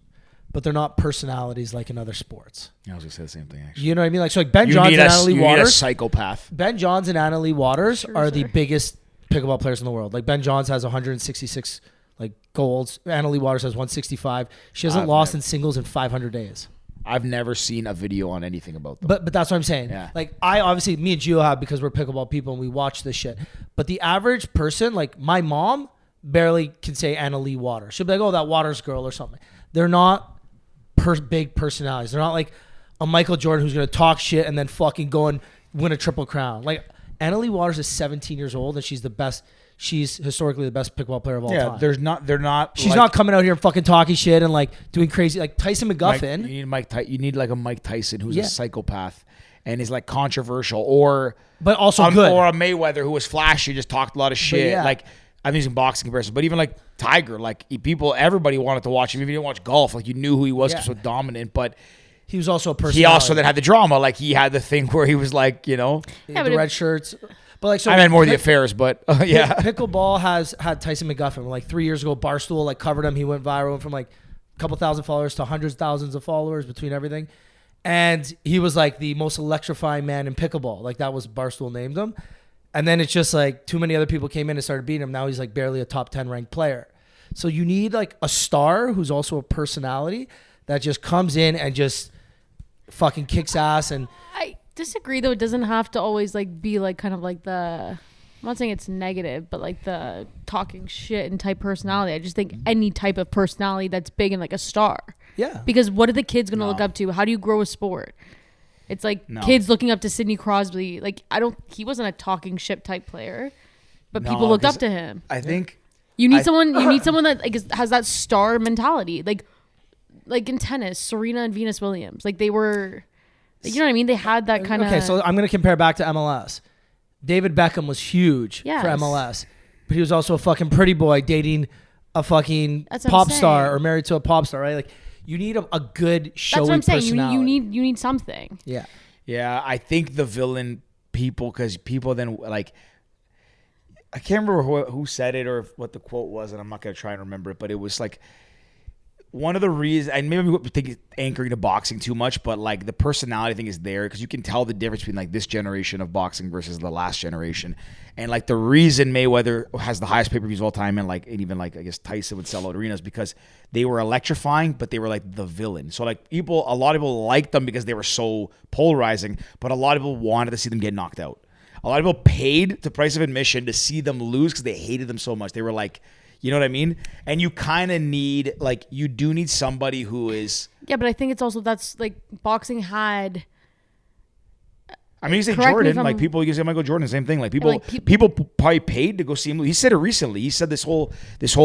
but they're not personalities like in other sports. I was gonna say the same thing. Actually, You know what I mean? Like so, like Ben you Johns need and a Annalie you need a Waters. psychopath. Ben Johns and Annalie Waters Sure, are the sir. biggest pickleball players in the world. Like Ben Johns has 166 like golds. Annalie Waters has 165. She hasn't I've lost never- in singles in 500 days. I've never seen a video on anything about them. But that's what I'm saying. Yeah. Like I obviously me and Gio have because we're pickleball people and we watch this shit. But the average person, like my mom, barely can say Annalie Waters. She'll be like, "Oh, that Waters girl" or something. They're not big personalities. They're not like a Michael Jordan who's gonna talk shit and then fucking go and win a triple crown. Like Annalie Waters is 17 years old and she's the best. she's historically the best pickleball player of all time. They're not. She's like, not coming out here and fucking talking shit and like doing crazy like Tyson Mike, McGuffin. you need like a Mike Tyson who's a psychopath and is like controversial, or but also good, or a Mayweather who was flashy, just talked a lot of shit. Yeah. Like I'm using boxing comparisons, but even like Tiger, like everybody wanted to watch him. Even if you didn't watch golf, like you knew who he was because he was so dominant. But he was also a personality. he also then had the drama. Like he had the thing where he was like, you know, the red shirts. But like, so I meant more the affairs, but yeah. Pickleball has had Tyson McGuffin. Like 3 years ago, Barstool like covered him. He went viral from like a couple thousand followers to hundreds of thousands of followers between everything. And he was like the most electrifying man in pickleball. Like that was Barstool named him. And then it's just like too many other people came in and started beating him. Now he's like barely a top 10 ranked player. So you need like a star who's also a personality that just comes in and just fucking kicks ass. And I disagree though. It doesn't have to always like be like kind of like the, I'm not saying it's negative, but like the talking shit and type personality. I just think any type of personality that's big and like a star. yeah. Because what are the kids going to look up to? How do you grow a sport? It's like kids looking up to Sidney Crosby. Like he wasn't a talking shit type player, but people looked up to him. I think you need someone that like has that star mentality. Like in tennis, Serena and Venus Williams. Like they were, like, you know what I mean? They had that kind of. Okay, so I'm going to compare back to MLS. David Beckham was huge for MLS, but he was also a fucking pretty boy dating a fucking pop star or married to a pop star, right? Like you need a good showy That's what I'm saying. personality. You need something. Yeah. Yeah, I think the villain people, because people then like, I can't remember who said it or what the quote was, and I'm not gonna try and remember it, but it was like one of the reasons, and maybe we think anchoring to boxing too much, but like the personality thing is there because you can tell the difference between like this generation of boxing versus the last generation. And like the reason Mayweather has the highest pay-per-views of all time, and even like I guess Tyson would sell out arenas, because they were electrifying, but they were like the villain. So like a lot of people liked them because they were so polarizing, but a lot of people wanted to see them get knocked out. A lot of people paid the price of admission to see them lose because they hated them so much. They were like, you know what I mean? And you kind of need, like, you do need somebody who is. Yeah, but I think it's also that's like boxing had. I mean, you say Jordan, like people, you say Michael Jordan, same thing. Like people probably paid to go see him. He said it recently. He said this whole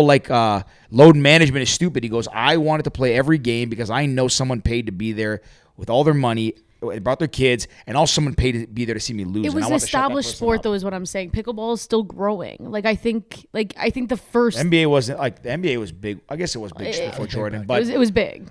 like load management is stupid. He goes, I wanted to play every game because I know someone paid to be there with all their money. They brought their kids, and also someone paid to be there to see me lose. It was an established sport, though, is what I'm saying. Pickleball is still growing. Like I think the first NBA wasn't like the NBA was big. I guess it was big before Jordan, but it was big.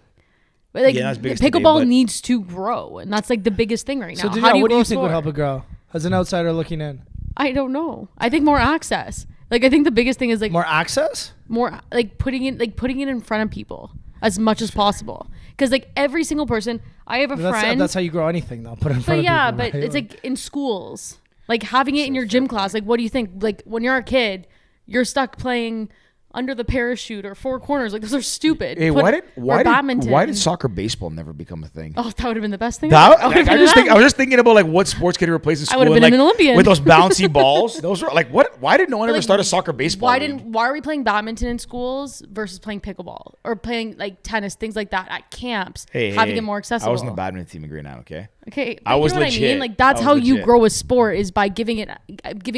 But like pickleball needs to grow, and that's like the biggest thing right now. So what do you think would help it grow? As an outsider looking in, I don't know. I think more access. Like I think the biggest thing is like more access, more like putting it in front of people as much as possible. Because like every single person, I have a friend. That's how you grow anything, though. Put it in front of people. Yeah, but it's like in schools, like having it in your gym class. Like, what do you think? Like when you're a kid, you're stuck playing under the parachute or four corners. Like those are stupid. Hey, why did soccer baseball never become a thing? Oh, that would have been the best thing. I was just thinking about like what sports could replace in school. I would have been an Olympian with those bouncy balls. Those were like what? Why did no one ever start a soccer baseball? Why are we playing badminton in schools versus playing pickleball or playing like tennis, things like that at camps? Having it more accessible. I was in the badminton team in grade 9. Okay, I was you know legit. What I mean? Like that's how you grow a sport, is by giving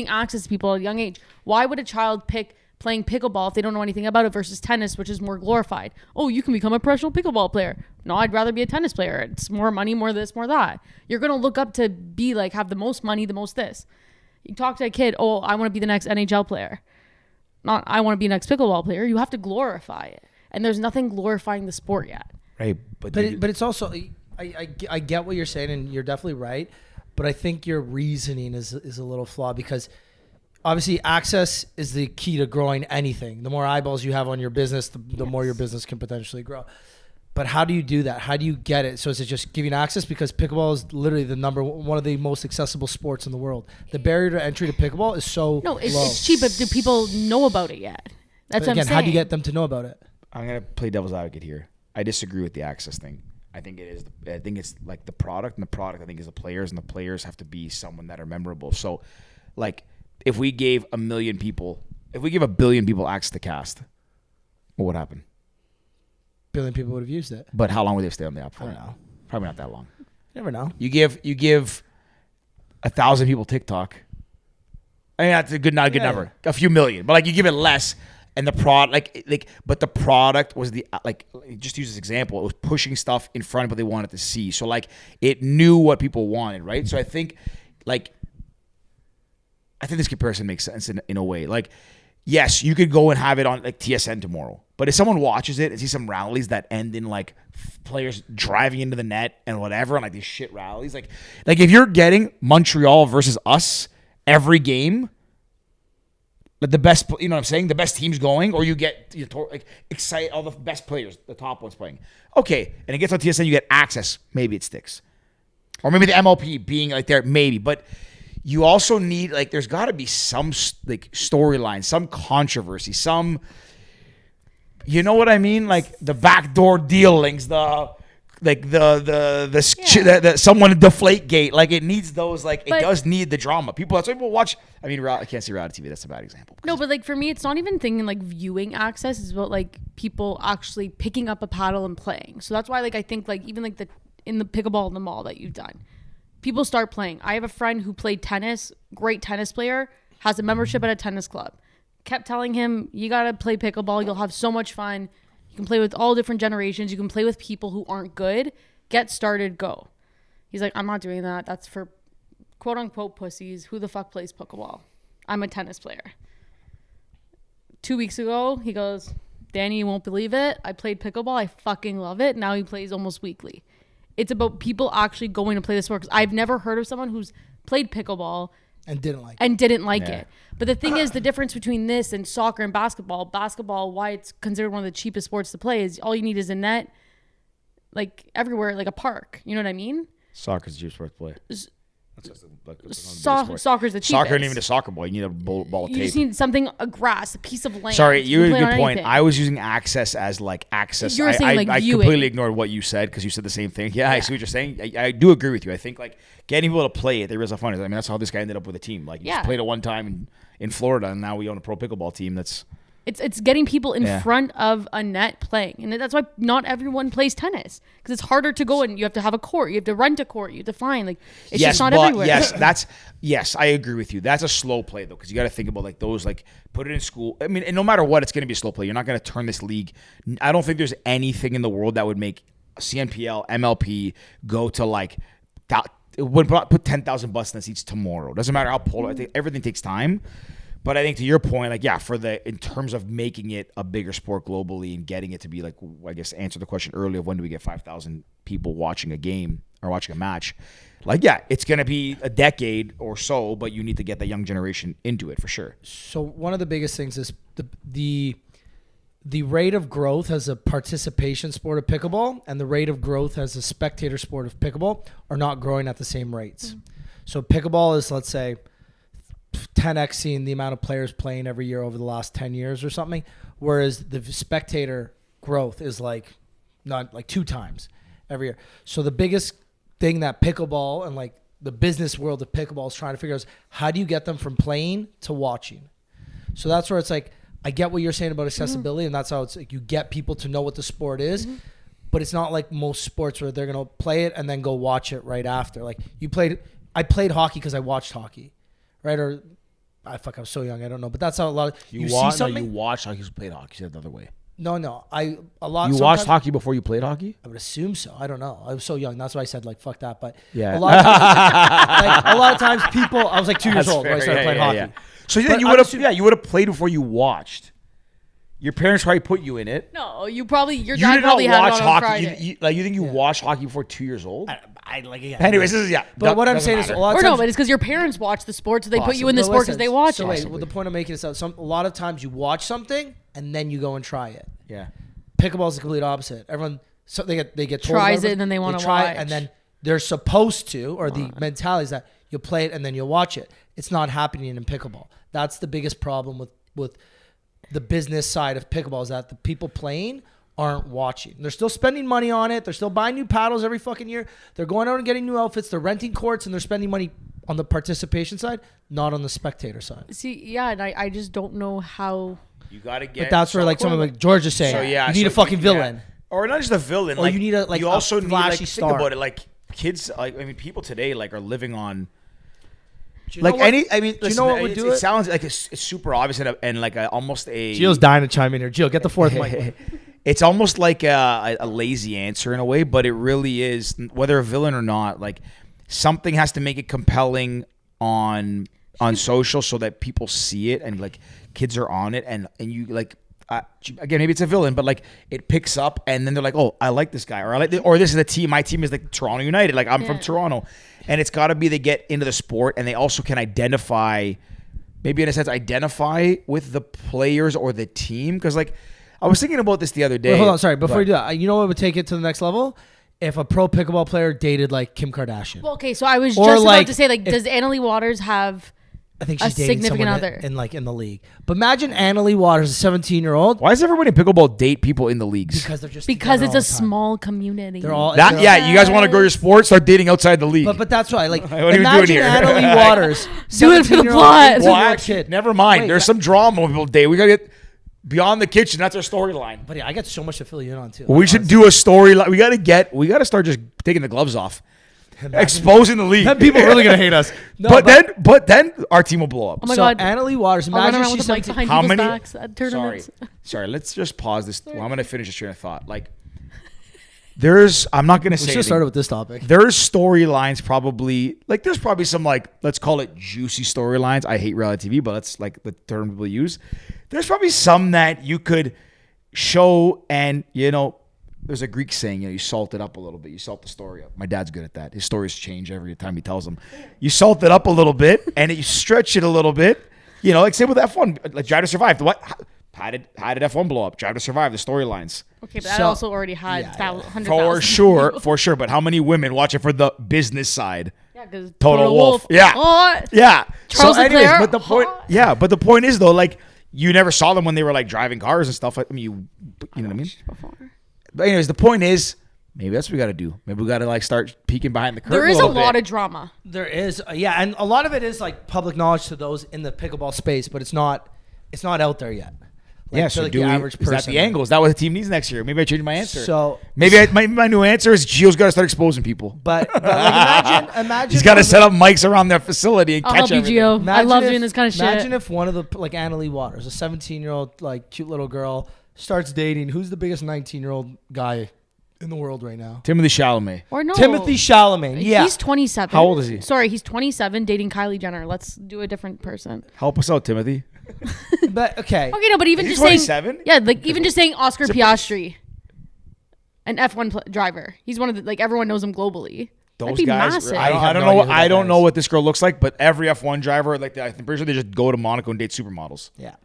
access to people at a young age. Why would a child pick playing pickleball if they don't know anything about it versus tennis, which is more glorified? Oh, you can become a professional pickleball player. No, I'd rather be a tennis player. It's more money, more this, more that. You're going to look up to be like, have the most money, the most this. You talk to a kid, oh, I want to be the next NHL player. Not, I want to be the next pickleball player. You have to glorify it. And there's nothing glorifying the sport yet. Right. But it's also, I get what you're saying, and you're definitely right. But I think your reasoning is a little flawed, because obviously access is the key to growing anything. The more eyeballs you have on your business, the more your business can potentially grow. But how do you do that? How do you get it? So is it just giving access? Because pickleball is literally one of the most accessible sports in the world. The barrier to entry to pickleball is so low. It's cheap, but do people know about it yet? That's what I'm saying. How do you get them to know about it? I'm going to play devil's advocate here. I disagree with the access thing. I think it is. I think it's like the product, and the product I think is the players, and the players have to be someone that are memorable. So like if we gave a billion people access to Cast, what would happen? Billion people would have used it. But how long would they stay on the app for? I don't know. Probably not that long. You never know. You give 1,000 people TikTok. I mean, that's not a good number. A few million. But, like, you give it less, and the product, but the product was just use this example. It was pushing stuff in front of what they wanted to see. So, like, it knew what people wanted, right? So I think this comparison makes sense in a way. Like, yes, you could go and have it on, like, TSN tomorrow. But if someone watches it and sees some rallies that end in, like, players driving into the net and whatever, and, like, these shit rallies, like if you're getting Montreal versus us every game, like, the best, you know what I'm saying? The best teams going, or you get, like, excite all the best players, the top ones playing. Okay, and it gets on TSN, you get access. Maybe it sticks. Or maybe the MLP being, like, there, maybe. But you also need, like, there's got to be some, like, storyline, some controversy, some, you know what I mean? Like, the backdoor dealings, someone deflate gate. Like, it needs those, like, it does need the drama. That's why people watch. I mean, I can't see reality TV. That's a bad example. No, but, like, for me, it's not even thinking, like, viewing access. It's about, like, people actually picking up a paddle and playing. So that's why, like, I think, like, even, like, in the pickleball in the mall that you've done, people start playing. I have a friend who played tennis, great tennis player, has a membership at a tennis club. Kept telling him, you got to play pickleball. You'll have so much fun. You can play with all different generations. You can play with people who aren't good. Get started, go. He's like, I'm not doing that. That's for quote unquote pussies. Who the fuck plays pickleball? I'm a tennis player. 2 weeks ago, he goes, Danny, you won't believe it. I played pickleball. I fucking love it. Now he plays almost weekly. It's about people actually going to play the sport. Because I've never heard of someone who's played pickleball and didn't like it. But the thing is, the difference between this and soccer and basketball, why it's considered one of the cheapest sports to play is all you need is a net, like everywhere, like a park. You know what I mean? Soccer's the cheapest sport to play. Soccer's the cheapest. Soccer ain't even a soccer ball. You need a ball of tape. You just need something, a grass, a piece of land. Sorry, you had a good point. Anything. I was using access as, like, access. You were saying, like, I viewing. completely ignored what you said because you said the same thing. Yeah, I see what you're saying. I do agree with you. I think, like, getting people to play it, they realize how fun it is. I mean, that's how this guy ended up with a team. Like, he just played it one time in Florida, and now we own a pro pickleball team that's... It's getting people in front of a net playing. And that's why not everyone plays tennis. Because it's harder to go and you have to have a court. You have to rent a court. You have to find, like, it's just not everywhere. Yes, I agree with you. That's a slow play, though, because you got to think about, like, those, like, put it in school. I mean, and no matter what, it's going to be a slow play. You're not going to turn this league. I don't think there's anything in the world that would make CNPL, MLP go to, like, it would put 10,000 butts in the seats tomorrow. Doesn't matter how polar. I think everything takes time. But I think to your point, like, yeah, in terms of making it a bigger sport globally and getting it to be, like, I guess answer the question earlier of when do we get 5,000 people watching a game or watching a match, like, yeah, it's going to be a decade or so, but you need to get the young generation into it for sure. So one of the biggest things is the rate of growth as a participation sport of pickleball and the rate of growth as a spectator sport of pickleball are not growing at the same rates. So pickleball is, let's say, 10xing the amount of players playing every year over the last 10 years or something, whereas the spectator growth is like not like 2 times every year. So the biggest thing that pickleball and, like, the business world of pickleball is trying to figure out is how do you get them from playing to watching. So that's where it's like, I get what you're saying about accessibility, and that's how it's like you get people to know what the sport is, but it's not like most sports where they're going to play it and then go watch it right after. Like, I played hockey because I watched hockey. Right? Or I was so young, I don't know. But that's how a lot of you watched hockey, you played hockey. You said it the other way. No. You watched hockey before you played hockey? I would assume so. I don't know. I was so young. That's why I said, like, fuck that. But yeah. a lot of times people, I was like 2 years old when I started playing hockey. Yeah. So then you would have played before you watched. Your parents probably put you in it. No, your dad probably had it on hockey. Friday. You think you watched hockey before 2 years old? Anyways, this is But what I'm saying is a lot of times, but it's because your parents watch the sport, so they put you in the sport because they watch it. Wait, well, the point I'm making is that a lot of times you watch something and then you go and try it. Yeah. Pickleball is the complete opposite. Everyone, so they get told tries it and then they want to watch, and then they're supposed to, or the mentality is that you'll play it and then you'll watch it. It's not happening in pickleball. That's the biggest problem with the business side of pickleball, is that the people playing aren't watching. They're still spending money on it. They're still buying new paddles every fucking year. They're going out and getting new outfits. They're renting courts, and they're spending money on the participation side, not on the spectator side. See, yeah, and I just don't know how. You gotta get. But that's where, like, someone like George is saying, you need a fucking villain. Or not just a villain. Or you need a, like, you also flashy need, like, star. think about it. Like, kids, like, I mean, people today, like, are living on Like any, I mean, do you know what would do it? it? Sounds like it's super obvious and like almost a. Gio's dying to chime in here. Gio, get the fourth mic. It's almost like a lazy answer in a way, but it really is, whether a villain or not. Like something has to make it compelling on social so that people see it and like kids are on it and you like. Again, maybe it's a villain, but like it picks up, and then they're like, "Oh, I like this guy," or "I like," or "This is a team. My team is like Toronto United. Like I'm from Toronto," and it's got to be they get into the sport, and they also can identify, maybe in a sense, identify with the players or the team. Because like I was thinking about this the other day. Wait, hold on, sorry. Before you do that, you know what would take it to the next level? If a pro pickleball player dated like Kim Kardashian. Well, okay, so I was Or, just like, about to say, like, does Annalie Waters have I think a she's dating significant someone other? in the league. But imagine Annalie Waters, a 17-year-old. Why does everybody in pickleball date people in the leagues? Because they're just Because together it's all a the time. small community. They're all That they're all- yeah, you guys want to grow your sport? Start dating outside the league. But that's why, like, What are we doing imagine here? Annalie Waters, Do it for the 17-year-old, plot. 18-year-old well, actually, kid. never mind. Wait, There's some drama people date. We gotta get beyond the kitchen. That's our storyline. But yeah, I got so much to fill you in on too. We should do a storyline. We gotta start just taking the gloves off, exposing the league. Then people are really gonna hate us. No, but then our team will blow up. Oh my so God. Annalie Waters, I'll run imagine around she's with the mic 17. behind How people's many- backs at tournaments. Sorry. Let's just pause this. Well, I'm gonna finish this train of thought. Like, I'm not gonna We say. should have started with this topic. There's storylines probably like there's probably some like let's call it juicy storylines. I hate reality TV, but that's like the term people use. There's probably some that you could show, and there's a Greek saying, you salt it up a little bit. You salt the story up. My dad's good at that. His stories change every time he tells them. You salt it up a little bit and you stretch it a little bit. Like say with F1, like Drive to Survive. How did F1 blow up? Drive to Survive, the storylines. Okay, but that So- also already had yeah. 100,000. For sure. But how many women watch it for the business side? Yeah, because Total Wolf. Yeah. Hot. Yeah. Charles Leclerc, but the point, hot. but the point is though, like you never saw them when they were like driving cars and stuff. I mean, you know what I mean? Before. But anyways, the point is, maybe that's what we got to do. Maybe we got to like start peeking behind the curtain. There is a little lot bit. of drama. There is, yeah, and a lot of it is like public knowledge to those in the pickleball space, but it's not out there yet. Like, Yeah, to, so like, do the we, average is that person. the angle? Is that what the team needs next year? Maybe I change my answer. So maybe my new answer is Gio's got to start exposing people. but like, imagine He's got one to of set up mics around their facility and I'll catch help you, everything. Gio. I Imagine love if- doing this kind of shit. Imagine if one of the like Annalie Waters, a 17-year-old like cute little girl, starts dating who's the biggest 19-year-old guy in the world right now? Timothy Chalamet. Or no. Timothy Chalamet. Yeah. He's 27. How old is he? Sorry, he's 27 dating Kylie Jenner. Let's do a different person. Help us out, Timothy. But okay. Okay, no, but even He's just saying 27? Yeah, like even just saying Oscar Piastri, an F1 driver. He's one of the, like, everyone knows him globally. That'd Those be guys, massive. I have don't no know. idea who I that don't guy know is. what this girl looks like, but every F1 driver, like I'm pretty sure they just go to Monaco and date supermodels. Yeah.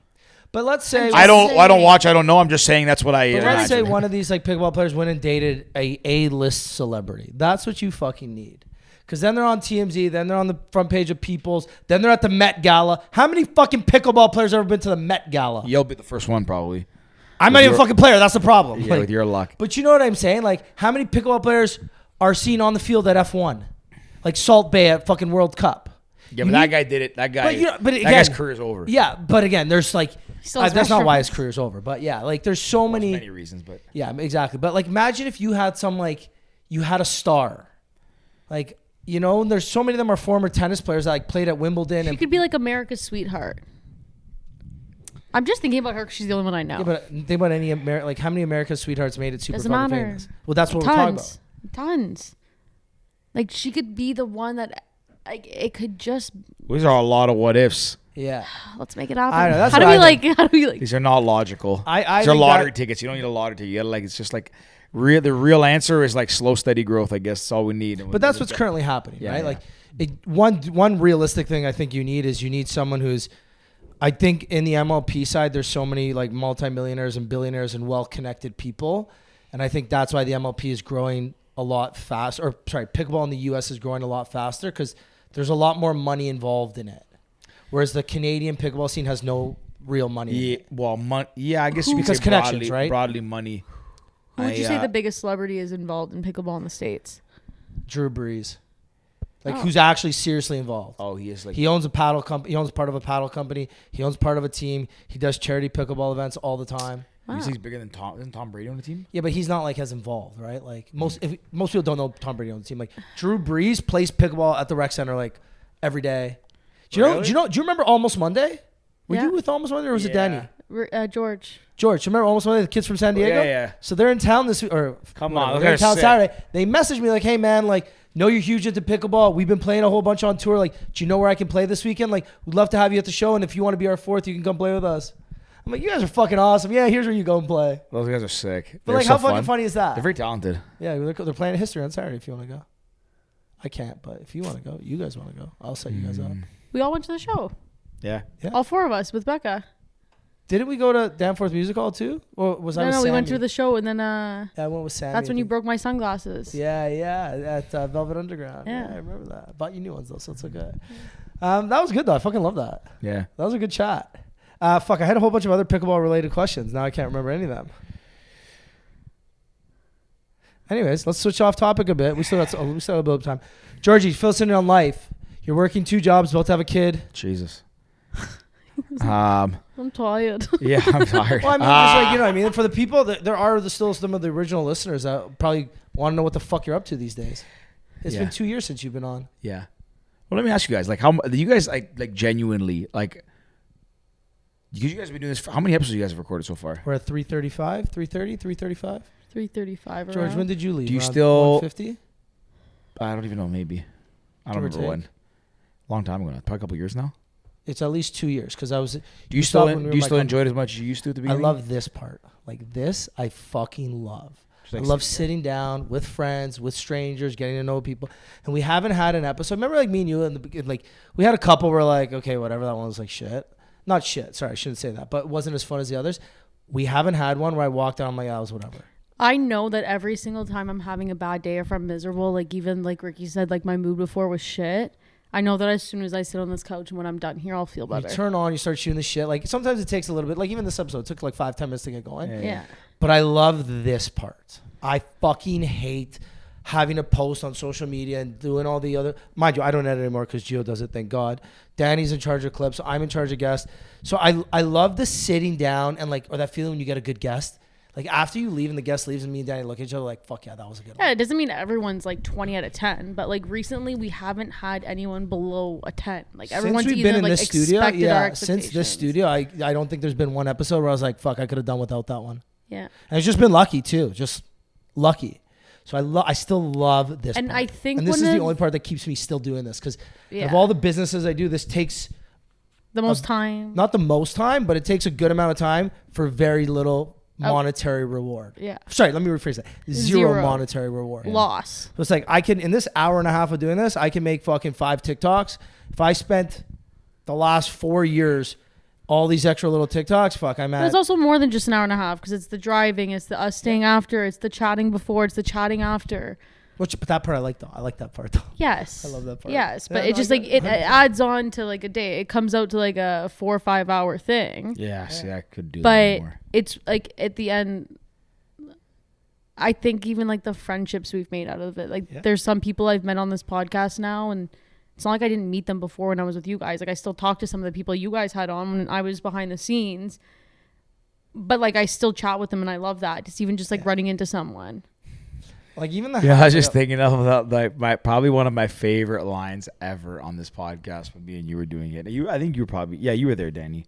But let's say I don't saying. watch. I don't know. I'm just saying that's what I. But let's say imagine. one of these like pickleball players went and dated a A-list celebrity. That's what you fucking need. Because then they're on TMZ, then they're on the front page of People's, then they're at the Met Gala. How many fucking pickleball players have ever been to the Met Gala? You'll be the first one probably. I'm not even a your- fucking player. That's the problem. Yeah, Like, with your luck. but you know what I'm saying? Like, how many pickleball players are seen on the field at F1? Like Salt Bay at fucking World Cup. Yeah, but that guy did it. That guy. But, but that again, guy's career's over. Yeah, but again, there's like, still has that's not why his restaurants. career's over. But yeah, like there's so There's many. many reasons, but Yeah, exactly. But like, imagine if you had some like, you had a star, like, there's so many of them are former tennis players that like played at Wimbledon She and. could be like America's sweetheart. I'm just thinking about her because she's the only one I know. Yeah, but think about any like how many America's sweethearts made it super Doesn't fucking matter. famous. Well, that's what we're talking about. Tons. Like, she could be the one that, like, it could just, these are a lot of what ifs. Yeah, let's make it happen. I know, that's how do what we I like, think. how do we like, These are not logical. I These are think lottery that- tickets. You don't need a lottery ticket. You gotta, like, it's just like the real answer is like slow, steady growth. I guess that's all we need. But that's what's currently happening, Yeah, right? yeah. Like, one realistic thing I think you need is someone who's, I think in the MLP side, there's so many like multimillionaires and billionaires and well-connected people, and I think that's why the MLP is growing a lot fast. Or sorry, pickleball in the U.S. is growing a lot faster because there's a lot more money involved in it, whereas the Canadian pickleball scene has no real money. in Yeah, it. well, yeah, I guess you could Because say connections, broadly, right? broadly money. who would you say I, the biggest celebrity is involved in pickleball in the States? Drew Brees, like Oh. who's actually seriously involved. Oh, he is like. He owns a paddle company. He owns part of a paddle company. He owns part of a team. He does charity pickleball events all the time. You Wow. think he's bigger than Tom? Isn't Tom Brady on the team? Yeah, but he's not like as involved, right? Like most people don't know Tom Brady on the team. Like Drew Brees plays pickleball at the rec center like every day. Do you remember Almost Monday? Were Yeah. you with Almost Monday or was it Yeah. Danny? George. George, remember Almost Monday, the kids from San Diego? Yeah. So they're in town this week, or Come whatever, on, they're in look town at Saturday. They messaged me like, hey man, like, know you're huge into pickleball. We've been playing a whole bunch on tour. Like, do you know where I can play this weekend? Like, we'd love to have you at the show, and if you want to be our fourth, you can come play with us. I'm like, you guys are fucking awesome. Yeah, here's where you go and play. Those guys are sick. But They're like, so how fucking funny is that? They're very talented. Yeah, they're playing a history on Saturday if you want to go. I can't, but if you want to go, you guys want to go, I'll set you guys up. We all went to the show. Yeah. All 4 of us with Becca. Didn't we go to Danforth Music Hall too? Or was I with No, we went Sammy? to the show and then Yeah, I went with Sammy. that's when I you think. broke my sunglasses. Yeah, at Velvet Underground. Yeah. I remember that. Bought you new ones though, so it's okay. That was good though. I fucking love that. Yeah. That was a good chat. I had a whole bunch of other pickleball related questions. Now I can't remember any of them. Anyways, let's switch off topic a bit. We still have a little bit of time. Georgie, fill us in on life. You're working 2 jobs, about to have a kid. Jesus. I'm tired. Yeah, I'm tired. Well, I mean, just like, you know what I mean? For the people, there are still some of the original listeners that probably want to know what the fuck you're up to these days. It's Yeah. been 2 years since you've been on. Yeah. Well, let me ask you guys, like, how do you guys like genuinely like? You guys have been doing this. How many episodes you guys have recorded so far? We're at 335, 330, 335. 3:35. George, when did you leave? Do you Around still- 150? I don't even know. Maybe. I don't Give or remember when. take. Long time ago now. Probably a couple years now. It's at least 2 years because I was. Do you stopped when we were do you like still on- enjoy it as much as you used to at the I beginning? love this part. Like this, I fucking love. Just like I love sitting sitting down with friends, with strangers, getting to know people. And we haven't had an episode. Remember, like me and you, in the beginning, like we had a couple where like, okay, whatever, that one was like shit. Not shit. Sorry, I shouldn't say that. But it wasn't as fun as the others. We haven't had one where I walked out, I'm like, that was whatever. I know that every single time I'm having a bad day or if I'm miserable, like even like Ricky said, like my mood before was shit. I know that as soon as I sit on this couch and when I'm done here, I'll feel better. You turn on, you start shooting the shit. Like sometimes it takes a little bit. Like even this episode took like 5-10 minutes to get going. Yeah. But I love this part. I fucking hate having to post on social media and doing all the other. Mind you, I don't edit anymore because Gio does it, thank God. Danny's in charge of clips. I'm in charge of guests. So I love the sitting down and like, or that feeling when you get a good guest. Like after you leave and the guest leaves and me and Danny look at each other like, fuck yeah, that was a good one. Yeah, it doesn't mean everyone's like 20 out of 10, but like recently we haven't had anyone below a 10. Like everyone's Since we've either been in like this studio, expected our since this expectations. studio, I don't think there's been one episode where I was like, fuck, I could have done without that one. Yeah. And it's just been lucky too, just lucky. So I still love this And part. I think and this one is the of- only part that keeps me still doing this because Yeah. of all the businesses I do, this takes The most time. not the most time, but it takes a good amount of time for very little monetary reward. Yeah. Sorry, let me rephrase that. Zero Zero. monetary reward. Loss. So it's like I can, in this hour and a half of doing this, I can make fucking 5 TikToks. If I spent the last 4 years all these extra little TikToks, fuck, I'm But at. it's also more than just an hour and a half because it's the driving, it's the us staying after, it's the chatting before, it's the chatting after. But that part I like though. I like that part though. Yes. I love that part. Yes, but Yeah, it no, just I like get it it. adds on to like a day. It comes out to like a 4 or 5 hour thing. Yeah. See, I could do that But more. it's like at the end, I think even like the friendships we've made out of it. Like Yeah. there's some people I've met on this podcast now, and it's not like I didn't meet them before when I was with you guys. Like I still talk to some of the people you guys had on when I was behind the scenes. But like I still chat with them, and I love that. Just even just like running into someone. Like even the Yeah, I was just thinking of that, like probably one of my favorite lines ever on this podcast when me and you were doing it. I think you were probably you were there, Danny.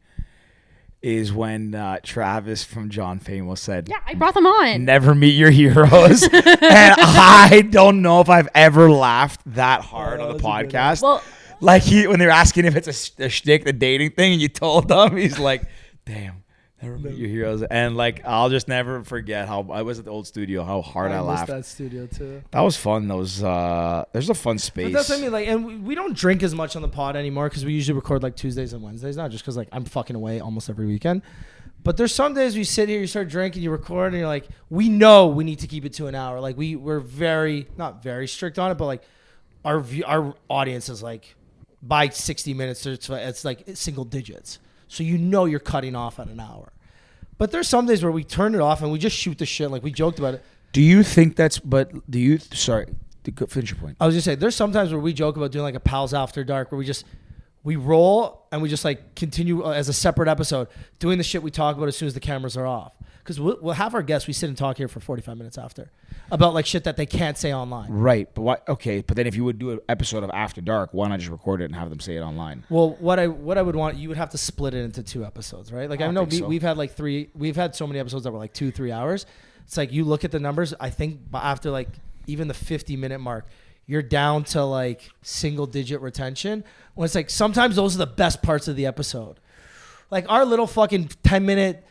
Is when Travis from John Famos said, Yeah, I brought them on. "Never meet your heroes," and I don't know if I've ever laughed that hard Oh, on the that was a good podcast. Well, Like when they were asking if it's a shtick, the dating thing, and you told them, he's like, "Damn, never meet your heroes," and like I'll just never forget how I was at the old studio, how hard I missed laughed. that studio too. That was fun. There's a fun space. But that's what I mean. Like, and we don't drink as much on the pod anymore because we usually record like Tuesdays and Wednesdays. Not just because like I'm fucking away almost every weekend. But there's some days we sit here, you start drinking, you record, and you're like, we know we need to keep it to an hour. Like we're not very strict on it, but like our audience is like by 60 minutes, it's like single digits. So you know you're cutting off at an hour. But there's some days where we turn it off and we just shoot the shit. Like we joked about it. Do you think that's? But do you? Sorry, finish your point. I was just saying, there's sometimes where we joke about doing like a Pals After Dark where we roll and we just like continue as a separate episode doing the shit we talk about as soon as the cameras are off. because we'll have our guests. We sit and talk here for 45 minutes after about like shit that they can't say online. Right, but why? Okay, but then if you would do an episode of After Dark, why not just record it and have them say it online? Well, what I would want, you would have to split it into 2 episodes, right? Like I know we've had like 3. We've had so many episodes that were like 2-3 hours. It's like you look at the numbers. I think after like even the 50-minute mark, you're down to like single-digit retention. When it's like sometimes those are the best parts of the episode. Like our little fucking 10-minute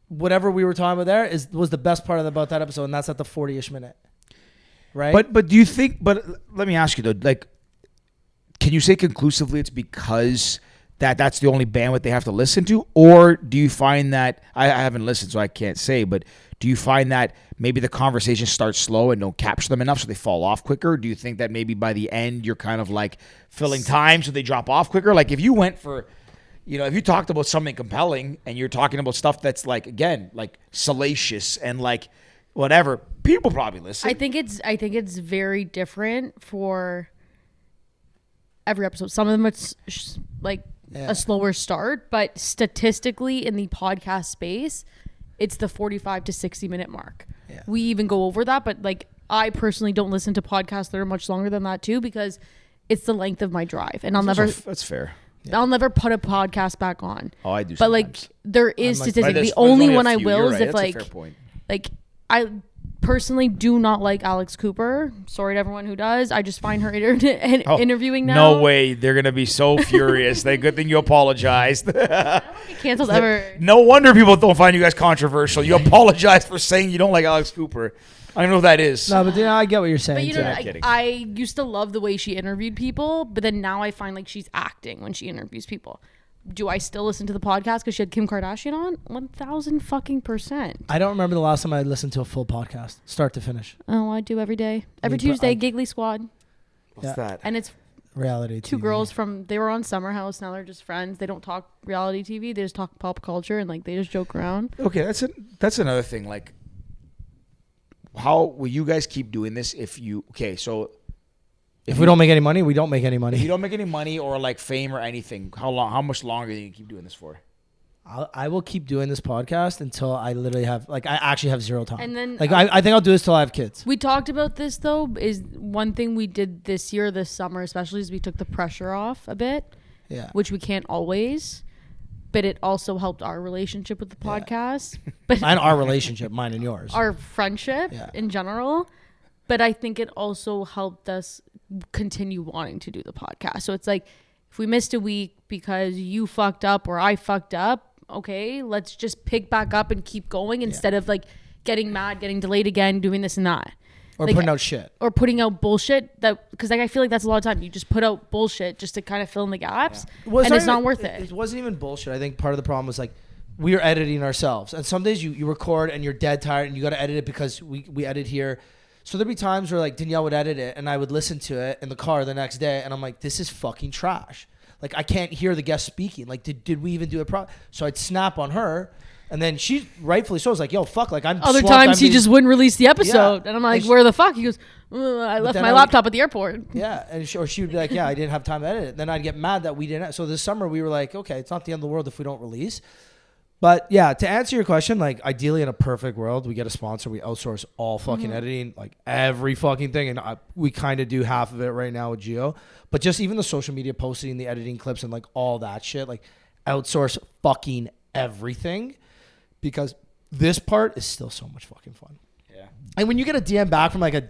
whatever we were talking about there was the best part about that episode, and that's at the 40-ish minute. Right? But do you think, but let me ask you though, like, can you say conclusively it's because that's the only bandwidth they have to listen to? Or do you find that, I haven't listened so I can't say, but do you find that maybe the conversation starts slow and don't capture them enough so they fall off quicker? Do you think that maybe by the end you're kind of like filling time so they drop off quicker? Like if you went for, if you talked about something compelling and you're talking about stuff that's like, again, like salacious and like whatever, people probably listen. I think it's very different for every episode. Some of them it's like a slower start, but statistically in the podcast space, it's the 45 to 60 minute mark. Yeah. We even go over that, but like I personally don't listen to podcasts that are much longer than that too, because it's the length of my drive, and that's fair. Yeah. I'll never put a podcast back on. Oh, I do. But sometimes. like there is statistic. The only one I will is if like I personally do not like Alex Cooper. Sorry to everyone who does. I just find her interviewing now. No way. They're going to be so furious. Good thing you apologized. I don't want to get canceled ever. No wonder people don't find you guys controversial. You apologize for saying you don't like Alex Cooper. I don't know who that is. No, but I get what you're saying. But I used to love the way she interviewed people, but then now I find like she's acting when she interviews people. Do I still listen to the podcast because she had Kim Kardashian on? 1,000%. I don't remember the last time I listened to a full podcast, start to finish. Oh, I do every day. Every Tuesday, Giggly Squad. What's that? And it's reality TV. 2 girls they were on Summer House. Now they're just friends. They don't talk reality TV. They just talk pop culture and like they just joke around. Okay, that's another thing. Like, how will you guys keep doing this if we don't make any money, we don't make any money. If you don't make any money or like fame or anything, how much longer do you keep doing this for? I will keep doing this podcast until I literally have, like, I actually have zero time. And then, like, I think I'll do this till I have kids. We talked about this though. Is one thing we did this summer, especially, is we took the pressure off a bit. Yeah. Which we can't always. But it also helped our relationship with the podcast. But and our relationship, mine and yours. Our friendship in general. But I think it also helped us continue wanting to do the podcast. So it's like, if we missed a week because you fucked up or I fucked up, okay, let's just pick back up and keep going instead of like getting mad, getting delayed again, doing this and that. Or like, putting out shit. Or putting out bullshit because like I feel like that's a lot of time. You just put out bullshit just to kind of fill in the gaps, and it's not worth it. It wasn't even bullshit. I think part of the problem was like we were editing ourselves, and some days you record and you're dead tired and you got to edit it because we edit here. So there'd be times where like Danielle would edit it and I would listen to it in the car the next day, and I'm like, this is fucking trash. Like I can't hear the guest speaking. Like did we even do it properly? So I'd snap on her. And then she rightfully so was like, yo, fuck, like I'm other slumped, times he just wouldn't release the episode. Yeah. And I'm like, where the fuck? He goes, I left my laptop at the airport. Yeah. And or she would be like, yeah, I didn't have time to edit it. Then I'd get mad that we didn't. So this summer we were like, okay, it's not the end of the world if we don't release. But yeah, to answer your question, like ideally in a perfect world, we get a sponsor, we outsource all fucking editing, like every fucking thing. And we kind of do half of it right now with Gio. But just even the social media posting, the editing clips and like all that shit, like outsource fucking everything. Because this part is still so much fucking fun. Yeah. And when you get a DM back from like a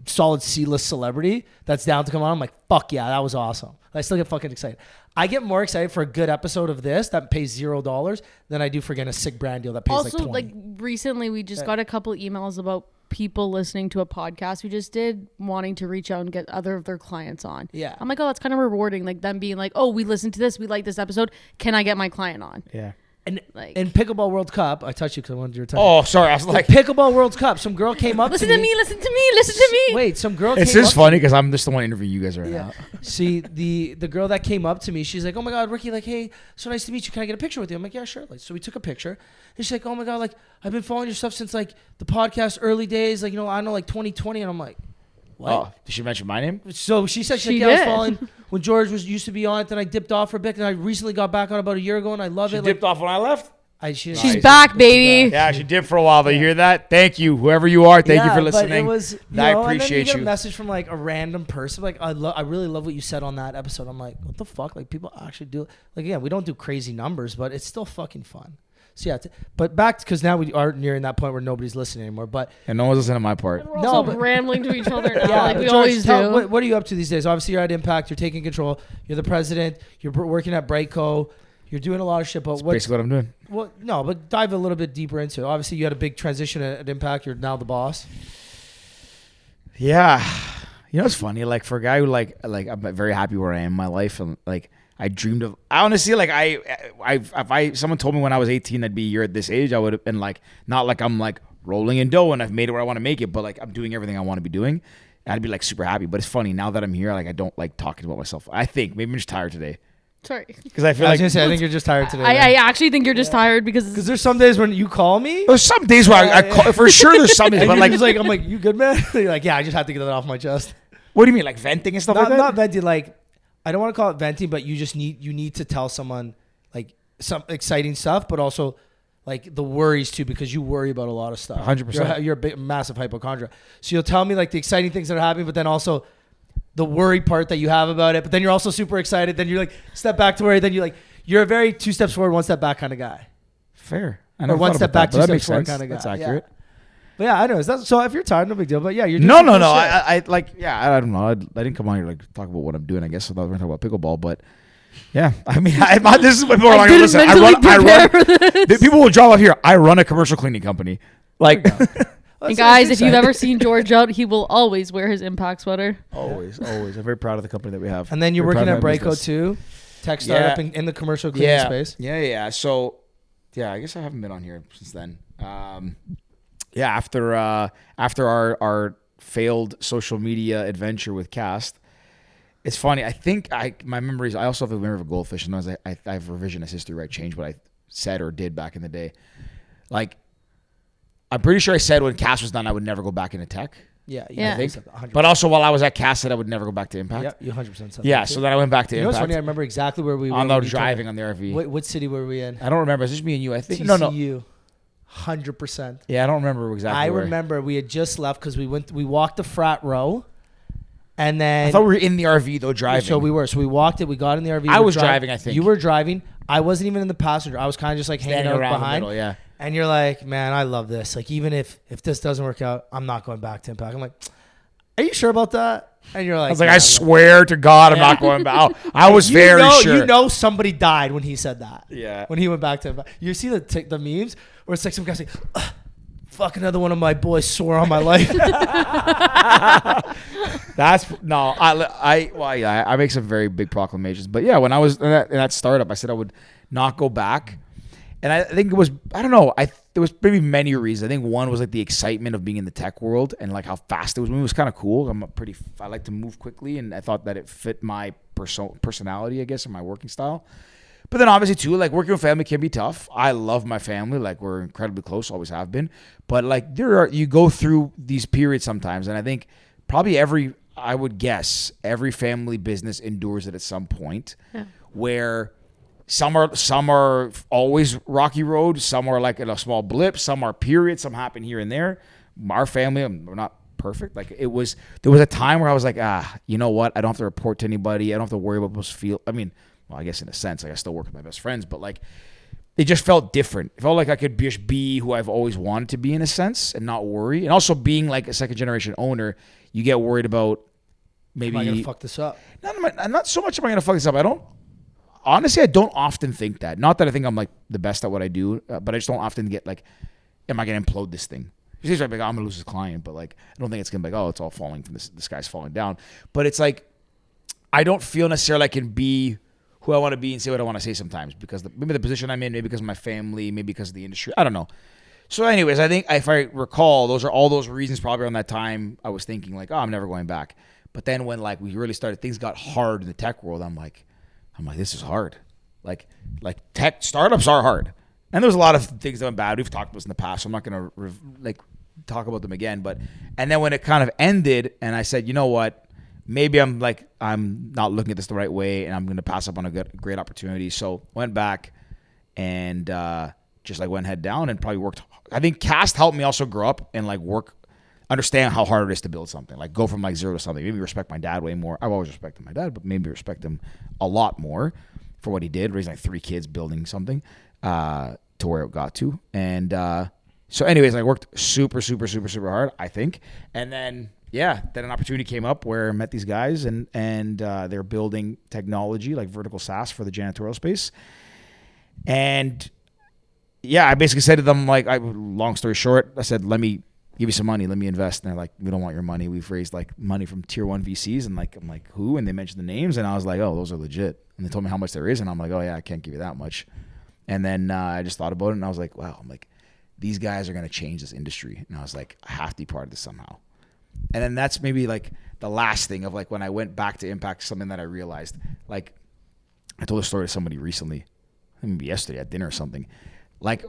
solid C-list celebrity that's down to come on, I'm like, fuck yeah, that was awesome. I still get fucking excited. I get more excited for a good episode of this that pays $0 than I do for getting a sick brand deal that pays also, like 20. like recently we just got a couple emails about people listening to a podcast we just did wanting to reach out and get other of their clients on. Yeah. I'm like, oh, that's kind of rewarding. Like them being like, oh, we listened to this. We like this episode. Can I get my client on? Yeah. And like in Pickleball World Cup, I touched you because I wanted your time. Oh, sorry. I was like, Pickleball World Cup. Some girl came up listen to me. Listen to me. Wait, some girl it's came just up funny because I'm just the one interviewing you guys right now. See, the girl that came up to me, she's like, oh my God, Ricky, like, hey, so nice to meet you. Can I get a picture with you? I'm like, yeah, sure. Like, so we took a picture. And she's like, oh my God, like, I've been following your stuff since like the podcast early days. Like, I know like 2020. And I'm like, what? Oh, did she mention my name? So she said, She I was did. following when George used to be on it. Then I dipped off for a bit and I recently got back on about a year ago and I love She it. dipped off when I left? She's back, baby. Yeah, she did for a while. But you hear that? Thank you, whoever you are. Thank you for listening. But it was, I appreciate and then you. Get you. a message from like a random person. Like I really love what you said on that episode. I'm like, what the fuck? Like people actually do. Like again, we don't do crazy numbers, but it's still fucking fun. So yeah, but back because now we are nearing that point where nobody's listening anymore. But and no one's listening to my part. We're also rambling to each other now, like we always do. What are you up to these days? Obviously, you're at Impact. You're taking control. You're the president. You're working at Brightco. You're doing a lot of shit. But That's basically what I'm doing. Well, no, but dive a little bit deeper into it. Obviously, you had a big transition at Impact. You're now the boss. Yeah, it's funny. Like for a guy who like I'm very happy where I am in my life, and like I dreamed of. I honestly like if someone told me when I was 18 I'd be here at this age, I would have been like not like I'm like rolling in dough and I've made it where I want to make it, but like I'm doing everything I want to be doing. I'd be like super happy. But it's funny now that I'm here, like I don't like talking about myself. I think maybe I'm just tired today. Sorry. Because I feel like I think you're just tired today. I actually think you're just tired because there's some days when you call me. There's some days where I call, for sure there's some days, And but you're like, just like I'm like, you good, man? You're like, yeah, I just have to get that off my chest. what do you mean, like venting and stuff like that? Not venting. Like I don't want to call it venting, but you need to tell someone like some exciting stuff, but also like the worries too, because you worry about a lot of stuff. 100%. You're a big, massive hypochondria. So you'll tell me like the exciting things that are happening, but then also the worry part that you have about it. But then you're also super excited. Then you're like step back to worry. Then you're a very 2 steps forward, 1 step back kind of guy. Fair. Or 1 step back, 2 steps forward kind of guy. That's accurate. Yeah. But yeah, I know. So if you're tired, no big deal. But yeah, you're doing No. some cool shit. I like, yeah, I don't know. I didn't come on here to like talk about what I'm doing. I guess I thought we were talking about pickleball, but yeah, I mean, this is what people are like. Listen, I run. People will draw off here. I run a commercial cleaning company. Like, and guys, if you've ever seen George out, he will always wear his Impact sweater. always. I'm very proud of the company that we have. And then you're Very working proud at of my Brightco business. too, tech startup in the commercial cleaning space. Yeah. So, yeah, I guess I haven't been on here since then. After our failed social media adventure with Cast, it's funny. I think my memories. I also have a memory of a goldfish, and I have revisionist history where I changed what I said or did back in the day. Like, I'm pretty sure I said when Cast was done, I would never go back into tech. Yeah. I think. But also while I was at Cast, I would never go back to Impact. Yeah, you 100% said Yeah, that too. so then I went back to You know what's Impact. funny? I remember exactly where we were. on the driving on the RV. What city were we in? I don't remember. It's just me and you. I think. TCU. No. 100%. Yeah, I don't remember exactly. I where. remember we had just left because we walked the frat row, and then I thought we were in the RV though, driving. So we were. So we walked it. We got in the RV. I we was were driving, I think. You were driving. I wasn't even in the passenger. I was kind of just like hanging standing out around behind. the middle. Yeah. And you're like, man, I love this. Like, even if this doesn't work out, I'm not going back to Impact. I'm like, are you sure about that? And you're like, I was like, yeah, I swear to God, I'm not going back. I was very sure. You know, somebody died when he said that. Yeah. When he went back to Impact. You see the memes where it's like some guy saying, fuck, another one of my boys swore on my life. That's no. I make some very big proclamations, but yeah, when I was in that startup, I said I would not go back, and I think it was, I don't know, there was maybe many reasons. I think one was like the excitement of being in the tech world and like how fast it was moving. It was kind of cool. I like to move quickly, and I thought that it fit my personality, I guess, and my working style. But then obviously too, like working with family can be tough. I love my family. Like we're incredibly close, always have been. But like you go through these periods sometimes. And I think probably I would guess every family business endures it at some point where some are always rocky road. Some are like in a small blip. Some are periods. Some happen here and there. Our family, we're not perfect. Like there was a time where I was like, you know what? I don't have to report to anybody. I don't have to worry about people's feel. I mean, well, I guess in a sense, like I still work with my best friends, but like it just felt different. It felt like I could just be who I've always wanted to be in a sense and not worry. And also being like a second generation owner, you get worried about maybe. Am I gonna fuck this up? Not so much am I gonna fuck this up. I don't often think that. Not that I think I'm like the best at what I do, but I just don't often get like, am I gonna implode this thing? Usually it's like, I'm gonna lose this client, but like I don't think it's gonna be like, oh, it's all falling from the sky's falling down. But it's like I don't feel necessarily I can be who I want to be and say what I want to say sometimes because maybe the position I'm in, maybe because of my family, maybe because of the industry. I don't know. So anyways, I think if I recall, those are all those reasons probably around that time I was thinking like, oh, I'm never going back. But then when like we really started, things got hard in the tech world. I'm like, this is hard. Like tech startups are hard. And there's a lot of things that went bad. We've talked about this in the past, so I'm not going to talk about them again. And then when it kind of ended and I said, you know what? Maybe I'm not looking at this the right way and I'm going to pass up on a great opportunity. So went back and just like went head down and probably worked. I think Cast helped me also grow up and like understand how hard it is to build something, like go from like zero to something. Maybe respect my dad way more. I've always respected my dad, but maybe respect him a lot more for what he did, raising like 3 kids, building something to where it got to. And so anyways, I worked super, super, super, super hard, I think. And then, then an opportunity came up where I met these guys and they're building technology like vertical SaaS for the janitorial space. And I basically said to them, like, long story short, I said, let me give you some money, let me invest. And they're like, we don't want your money. We've raised like money from tier 1 VCs. And like, I'm like, who? And they mentioned the names. And I was like, oh, those are legit. And they told me how much there is. And I'm like, oh yeah, I can't give you that much. And then I just thought about it and I was like, wow, I'm like, these guys are going to change this industry. And I was like, I have to be part of this somehow. And then that's maybe like the last thing of like when I went back to Impact, something that I realized, like I told a story to somebody recently, maybe yesterday at dinner or something. Like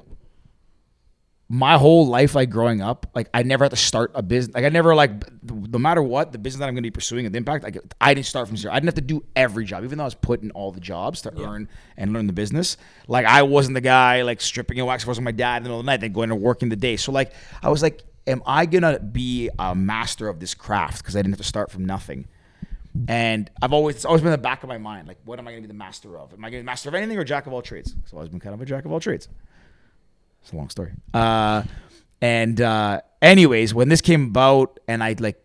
my whole life, like growing up, like I never had to start a business. Like I never no matter what the business that I'm going to be pursuing at Impact, like I didn't start from zero. I didn't have to do every job, even though I was put in all the jobs to earn and learn the business. Like I wasn't the guy like stripping and wax with my dad in the middle of the night, then going to work in the day. So like I was like, am I going to be a master of this craft? Because I didn't have to start from nothing. And it's always been in the back of my mind, like what am I going to be the master of? Am I going to be the master of anything or jack of all trades? So I've always been kind of a jack of all trades. It's a long story. Anyways, when this came about and I like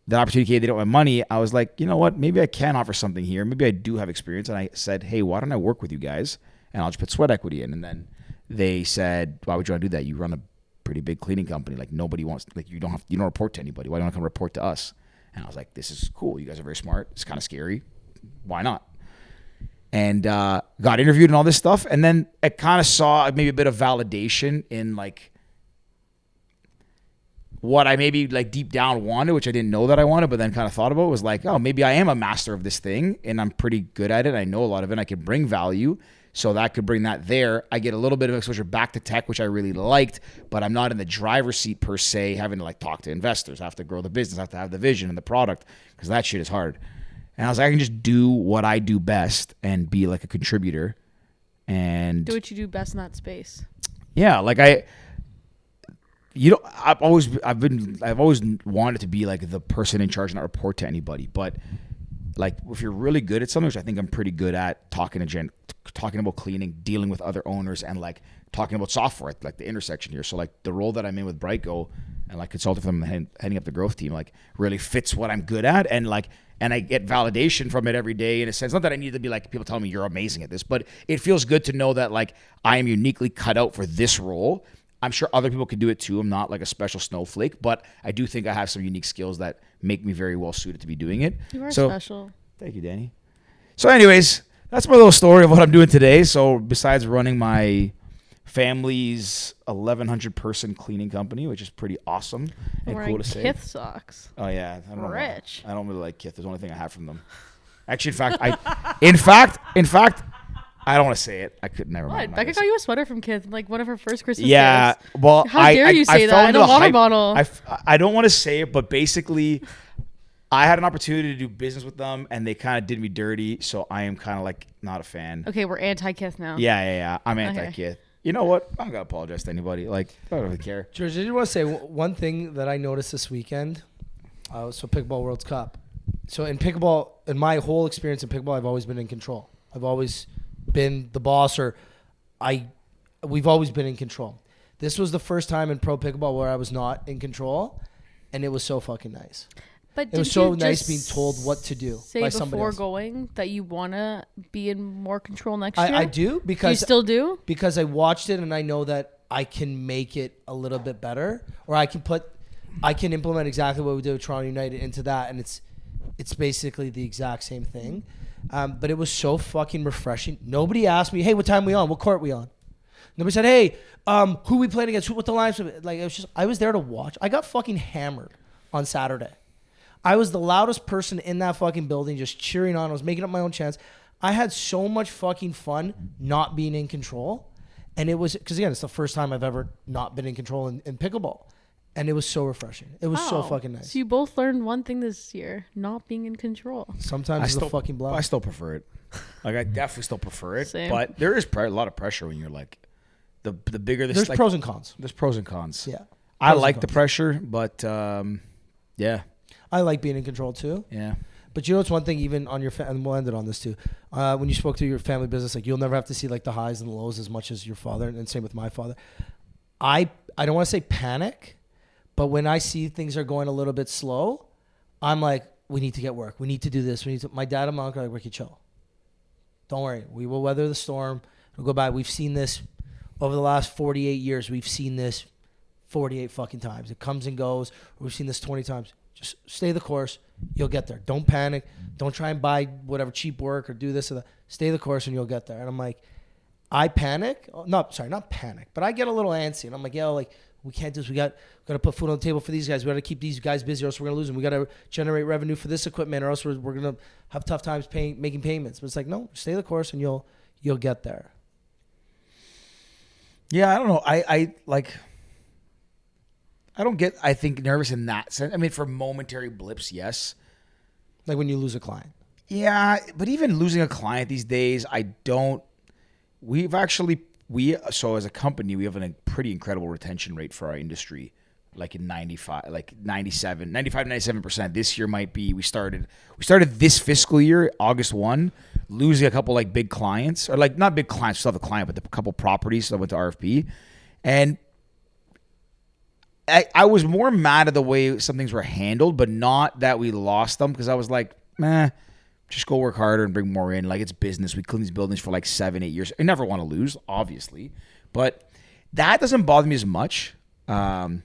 the opportunity came, they don't have money, I was like, you know what? Maybe I can offer something here. Maybe I do have experience. And I said, hey, why don't I work with you guys? And I'll just put sweat equity in. And then they said, why would you want to do that? You run a pretty big cleaning company. Like nobody wants, like you don't report to anybody. Why don't you come report to us? And I was like, this is cool. You guys are very smart. It's kind of scary. Why not? And got interviewed and all this stuff. And then I kind of saw maybe a bit of validation in like what I maybe like deep down wanted, which I didn't know that I wanted, but then kind of thought about was like, oh, maybe I am a master of this thing and I'm pretty good at it. I know a lot of it. I can bring value. So that could bring that there. I get a little bit of exposure back to tech, which I really liked, but I'm not in the driver's seat per se, having to like talk to investors. I have to grow the business. I have to have the vision and the product because that shit is hard. And I was like, I can just do what I do best and be like a contributor and do what you do best in that space. Yeah. Like I've always wanted to be like the person in charge and not report to anybody. But like if you're really good at something, which I think I'm pretty good at, talking about cleaning, dealing with other owners and like talking about software, like the intersection here. So like the role that I'm in with Brightgo and like consulting for them heading up the growth team, like really fits what I'm good at. And I get validation from it every day in a sense. Not that I need to be like people telling me you're amazing at this, but it feels good to know that like I am uniquely cut out for this role. I'm sure other people could do it too. I'm not like a special snowflake, but I do think I have some unique skills that make me very well suited to be doing it. You are special. Thank you, Danny. So anyways, that's my little story of what I'm doing today. So besides running my family's 1,100 person cleaning company, which is pretty awesome and cool to say. Kith socks. Oh yeah, I don't know. Rich. I don't really like Kith. There's the only thing I have from them. Actually, in fact, I don't want to say it. I could never mind. Becca got you a sweater from Kith, like one of her first Christmas gifts. Well, how dare you say that in a water bottle? I don't want to say it, but basically, I had an opportunity to do business with them, and they kind of did me dirty. So I am kind of like not a fan. Okay, we're anti-Kith now. Yeah. I'm anti-Kith. You know what? I'm not gonna apologize to anybody. Like, I don't really care. George, I did want to say one thing that I noticed this weekend. So Pickleball World Cup. So in pickleball, in my whole experience in pickleball, I've always been in control. I've always been the boss, we've always been in control. This was the first time in pro pickleball where I was not in control, and it was so fucking nice. But it was so nice being told what to do by somebody before else. Going that you want to be in more control next year? I do because you still do? Because I watched it and I know that I can make it a little bit better, or I can implement exactly what we did with Toronto United into that, and it's basically the exact same thing. But it was so fucking refreshing. Nobody asked me, hey, what time we on? What court we on? Nobody said, hey, who we playing against? What the lines? Like I was there to watch. I got fucking hammered on Saturday. I was the loudest person in that fucking building, just cheering on. I was making up my own chants. I had so much fucking fun not being in control. And it was, because again, it's the first time I've ever not been in control in pickleball. And it was so refreshing. It was so fucking nice. So you both learned one thing this year, not being in control. Sometimes it's a fucking blow. I still prefer it. Like, I definitely still prefer it. Same. But there is a lot of pressure when you're like the bigger this. There's like, pros and cons. There's pros and cons. Yeah. I Pros like and the cons. pressure, but yeah. I like being in control too. Yeah. But you know, it's one thing even on your and we'll end it on this too. When you spoke to your family business, like you'll never have to see like the highs and the lows as much as your father, and same with my father. I don't want to say panic, but when I see things are going a little bit slow, I'm like, we need to get work. We need to do this. My dad and my uncle are like, Ricky, chill. Don't worry. We will weather the storm. We'll go by. We've seen this over the last 48 years. We've seen this 48 fucking times. It comes and goes. We've seen this 20 times. Just stay the course. You'll get there. Don't panic. Don't try and buy whatever cheap work or do this or that. Stay the course and you'll get there. And I'm like, I panic. Not panic, but I get a little antsy. And I'm like, yo, like, we can't do this. We got to put food on the table for these guys. We got to keep these guys busy or else we're going to lose them. We got to generate revenue for this equipment or else we're going to have tough times making payments. But it's like, no, stay the course and you'll get there. Yeah, I don't know. I don't get, I think, nervous in that sense. I mean, for momentary blips, yes. Like when you lose a client. Yeah, but even losing a client these days, so as a company, we have a pretty incredible retention rate for our industry, like in 97%. This year might be, we started this fiscal year, August 1, losing a couple like big clients, or like not big clients, still have a client, but a couple properties that went to RFP. And I was more mad at the way some things were handled, but not that we lost them, because I was like, just go work harder and bring more in. Like, it's business. We clean these buildings for like 7-8 years. I never want to lose, obviously, but that doesn't bother me as much. Yeah,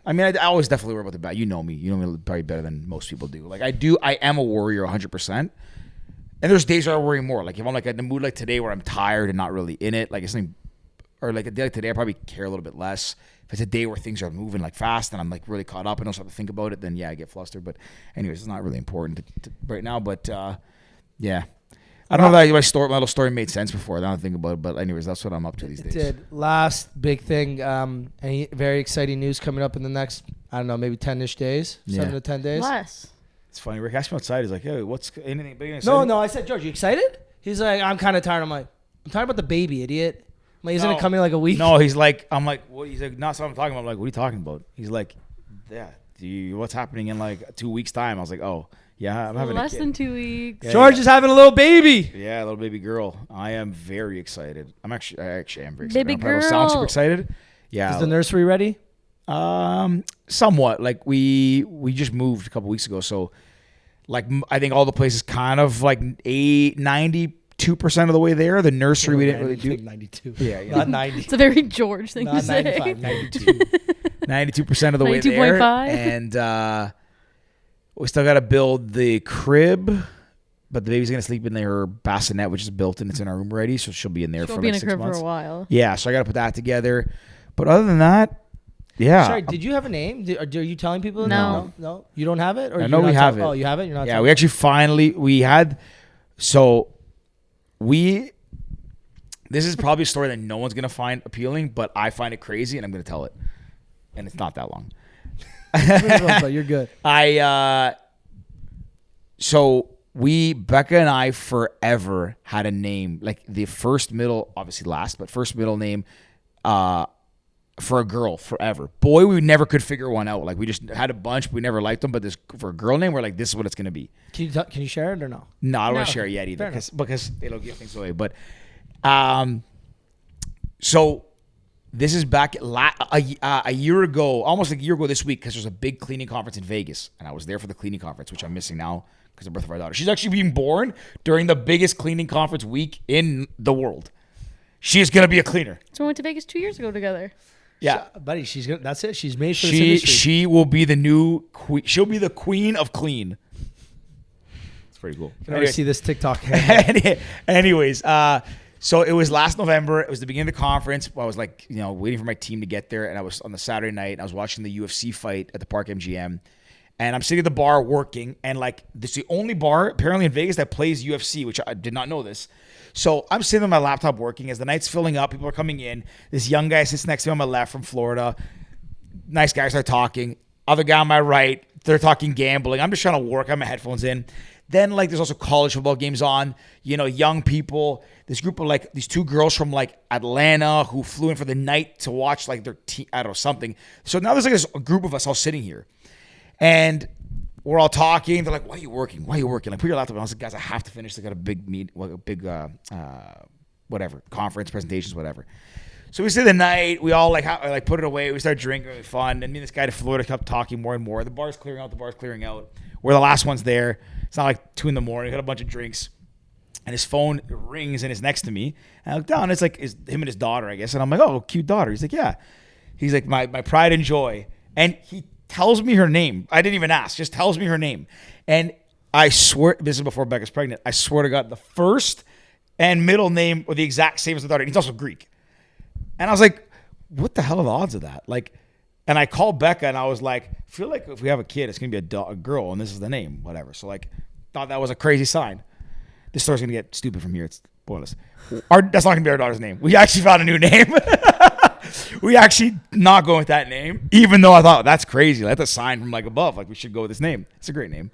I mean, I always definitely worry about the bad. You know me probably better than most people do. Like, I am a worrier 100%. And there's days where I worry more. Like, if I'm like in the mood like today where I'm tired and not really in it, like it's something, or like a day like today, I probably care a little bit less. If it's a day where things are moving like fast and I'm like really caught up and don't have to think about it, then yeah, I get flustered. But anyways, it's not really important right now. But yeah, I don't know if my little story made sense before. I don't think about it. But anyways, that's what I'm up to these days. It did. Last big thing, any very exciting news coming up in the next, I don't know, maybe 10-ish days, 7 to 10 days. Less. It's funny. Rick asked me outside. He's like, "Hey, what's anything big and exciting?" No. I said, George, you excited? He's like, I'm kind of tired. I'm like, I'm talking about the baby, idiot. I'm like, isn't it coming in like a week? No, he's like, I'm like, what? He's like, not something I'm talking about. I'm like, what are you talking about? He's like, yeah, what's happening in like 2 weeks' time? I was like, oh, yeah, I'm having less than 2 weeks. Yeah, George is having a little baby. Yeah, a little baby girl. I am very excited. I actually am very excited. Baby girl. Sound super excited. Yeah. Is the nursery ready? Somewhat. Like we just moved a couple weeks ago, so like I think all the places kind of like 92% of the way there. The nursery we didn't really do. 92. Yeah, Not 90. It's a very George thing Not to say. 95, 92. 92% of the way there. 92.5. And we still got to build the crib, but the baby's going to sleep in her bassinet, which is built and it's in our room already, so she'll be in there She'll for be like in a 6 crib months. for a while. Yeah, so I got to put that together. But other than that, yeah. Sorry, did you have a name? Are you telling people? No. No? You don't have it? Or I know you're we not have tell- it. Oh, you have it? You're not Yeah, telling we actually this is probably a story that no one's going to find appealing, but I find it crazy and I'm going to tell it. And it's not that long. But you're good. So Becca and I forever had a name, like the first, middle, obviously last, but first, middle name for a girl forever. Boy, we never could figure one out. Like we just had a bunch, but we never liked them. But this for a girl name, we're like, this is what it's going to be. Can you share it or no? No, I don't want No. to share it yet either Fair because it'll give things away. But so this is back a year ago, almost a year ago this week, because there's a big cleaning conference in Vegas, and I was there for the cleaning conference, which I'm missing now because of the birth of our daughter. She's actually being born during the biggest cleaning conference week in the world. She is going to be a cleaner. So we went to Vegas 2 years ago together. Yeah. Buddy, she's good. That's it. She's made for this industry. She will be the new queen. She'll be the queen of clean. It's pretty cool. You can already see this TikTok. Anyways, so it was last November. It was the beginning of the conference. I was like, waiting for my team to get there, and I was on the Saturday night. And I was watching the UFC fight at the Park MGM, and I'm sitting at the bar working, and like this is the only bar apparently in Vegas that plays UFC, which I did not know this. So I'm sitting on my laptop working as the night's filling up. People are coming in. This young guy sits next to me on my left from Florida. Nice guys are talking. Other guy on my right, they're talking gambling. I'm just trying to work. I have my headphones in. Then like there's also college football games on. You know, young people. This group of like these two girls from like Atlanta who flew in for the night to watch like their team. I don't know, something. So now there's like a group of us all sitting here, and we're all talking. They're like, "Why are you working? Why are you working?" Like, put your laptop on. I was like, "Guys, I have to finish. They got a big whatever conference presentations, whatever." So we stay the night. We all like put it away. We start drinking. It was fun. And me and this guy to Florida kept talking more and more. The bar's clearing out. We're the last ones there. It's not like 2 a.m. We got a bunch of drinks. And his phone rings and it's next to me. And I look down. It's like him and his daughter, I guess. And I'm like, "Oh, cute daughter." He's like, "Yeah." He's like, my pride and joy. And he tells me her name. I didn't even ask. Just tells me her name. And I swear, this is before Becca's pregnant. I swear to God, the first and middle name were the exact same as the daughter. And he's also Greek. And I was like, what the hell are the odds of that? Like, and I called Becca and I was like, I feel like if we have a kid, it's going to be a girl and this is the name, whatever. So like, thought that was a crazy sign. This story's going to get stupid from here. It's pointless. That's not going to be our daughter's name. We actually found a new name. We actually not going with that name, even though I thought that's crazy. That's a sign from like above. Like we should go with this name. It's a great name.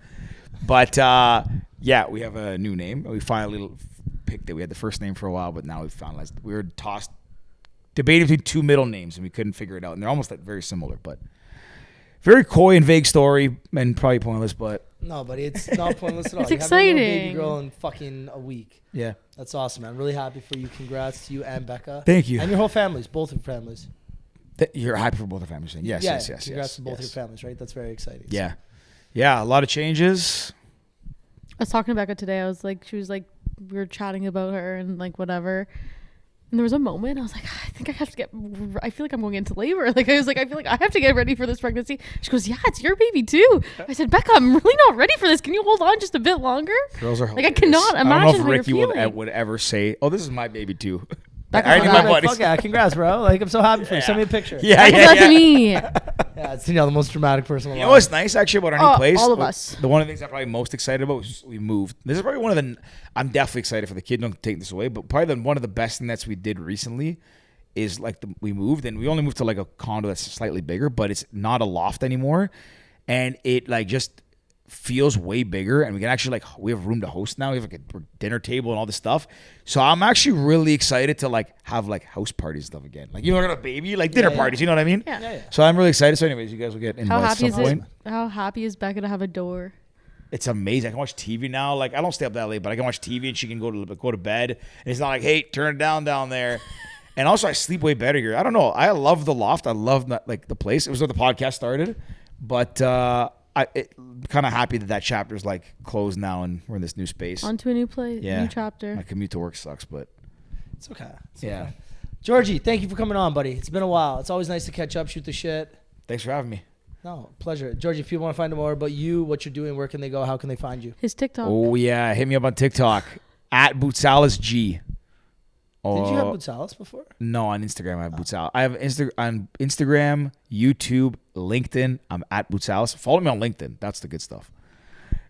But yeah, we have a new name. We finally picked it. We had the first name for a while, but now we've finalized. We were debating between 2 middle names and we couldn't figure it out. And they're almost like very similar, but very coy and vague story and probably pointless, but No, buddy, it's not pointless at all. It's You have a little baby exciting. girl in fucking a week. yeah. That's awesome, man. Really happy for you. Congrats to you and Becca. Thank you. And your whole families, both your families. You're happy for both our families. Yes, Yeah, yes. congrats to both yes. your families, right? That's very exciting. Yeah. Yeah, a lot of changes. I was talking to Becca today. I was like, she was like, we were chatting about her and like whatever. And there was a moment I was like, I think I have to I feel like I'm going into labor. Like I was like, I feel like I have to get ready for this pregnancy. She goes, yeah, it's your baby too. I said, Becca, I'm really not ready for this. Can you hold on just a bit longer? Girls are Like I hilarious. cannot I don't know imagine if how Ricky you're feeling. would ever say, "Oh, this is my baby too." Becca's I already not my that. buddies. Fuck yeah, congrats, bro. Like, I'm so happy for you. Yeah. Send me a picture. Yeah, Becca, yeah, that's yeah. me. Yeah, it's Danielle, the most dramatic person alive. You know what's nice actually about our new place? all of us. One of the things I'm probably most excited about was we moved. This is probably one of the. I'm definitely excited for the kid. Don't take this away, but probably one of the best things that we did recently is like we moved and we only moved to like a condo that's slightly bigger, but it's not a loft anymore, and it like just feels way bigger, and we can actually we have room to host now. We have like a dinner table and all this stuff. So I'm actually really excited to like have like house parties and stuff again. Like you know, got a baby, like dinner parties. You know what I mean? Yeah. Yeah. So I'm really excited. So anyways, you guys will get How invited at happy some is point. it? How happy is Becca to have a door? It's amazing. I can watch TV now. Like I don't stay up that late, but I can watch TV and she can go to bed. And it's not like, hey, turn it down there. And also, I sleep way better here. I don't know. I love the loft. I love like the place. It was where the podcast started, but I'm kind of happy that chapter's like closed now and we're in this new space. On to a new place, Yeah. new chapter. My commute to work sucks, but It's okay. It's yeah. okay. Georgie, thank you for coming on, buddy. It's been a while. It's always nice to catch up, shoot the shit. Thanks for having me. No, pleasure. Georgie, if people want to find out more about you, what you're doing, where can they go? How can they find you? His TikTok. Oh yeah, hit me up on TikTok at BootsalisG. Did you have Bootsalis before? No, on Instagram I have Bootsalis. I have on Instagram, YouTube, LinkedIn. I'm at Bootsalis. Follow me on LinkedIn. That's the good stuff.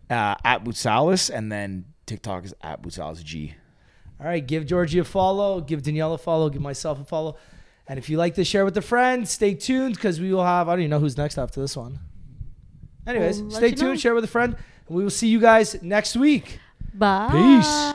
At Bootsalis, and then TikTok is at BootsalisG. All right, give Georgie a follow, give Danielle a follow, give myself a follow. And if you like this, share with a friend. Stay tuned because we will have, I don't even know who's next after this one. Anyways, We'll let stay you tuned, know. share with a friend. And we will see you guys next week. Bye. Peace.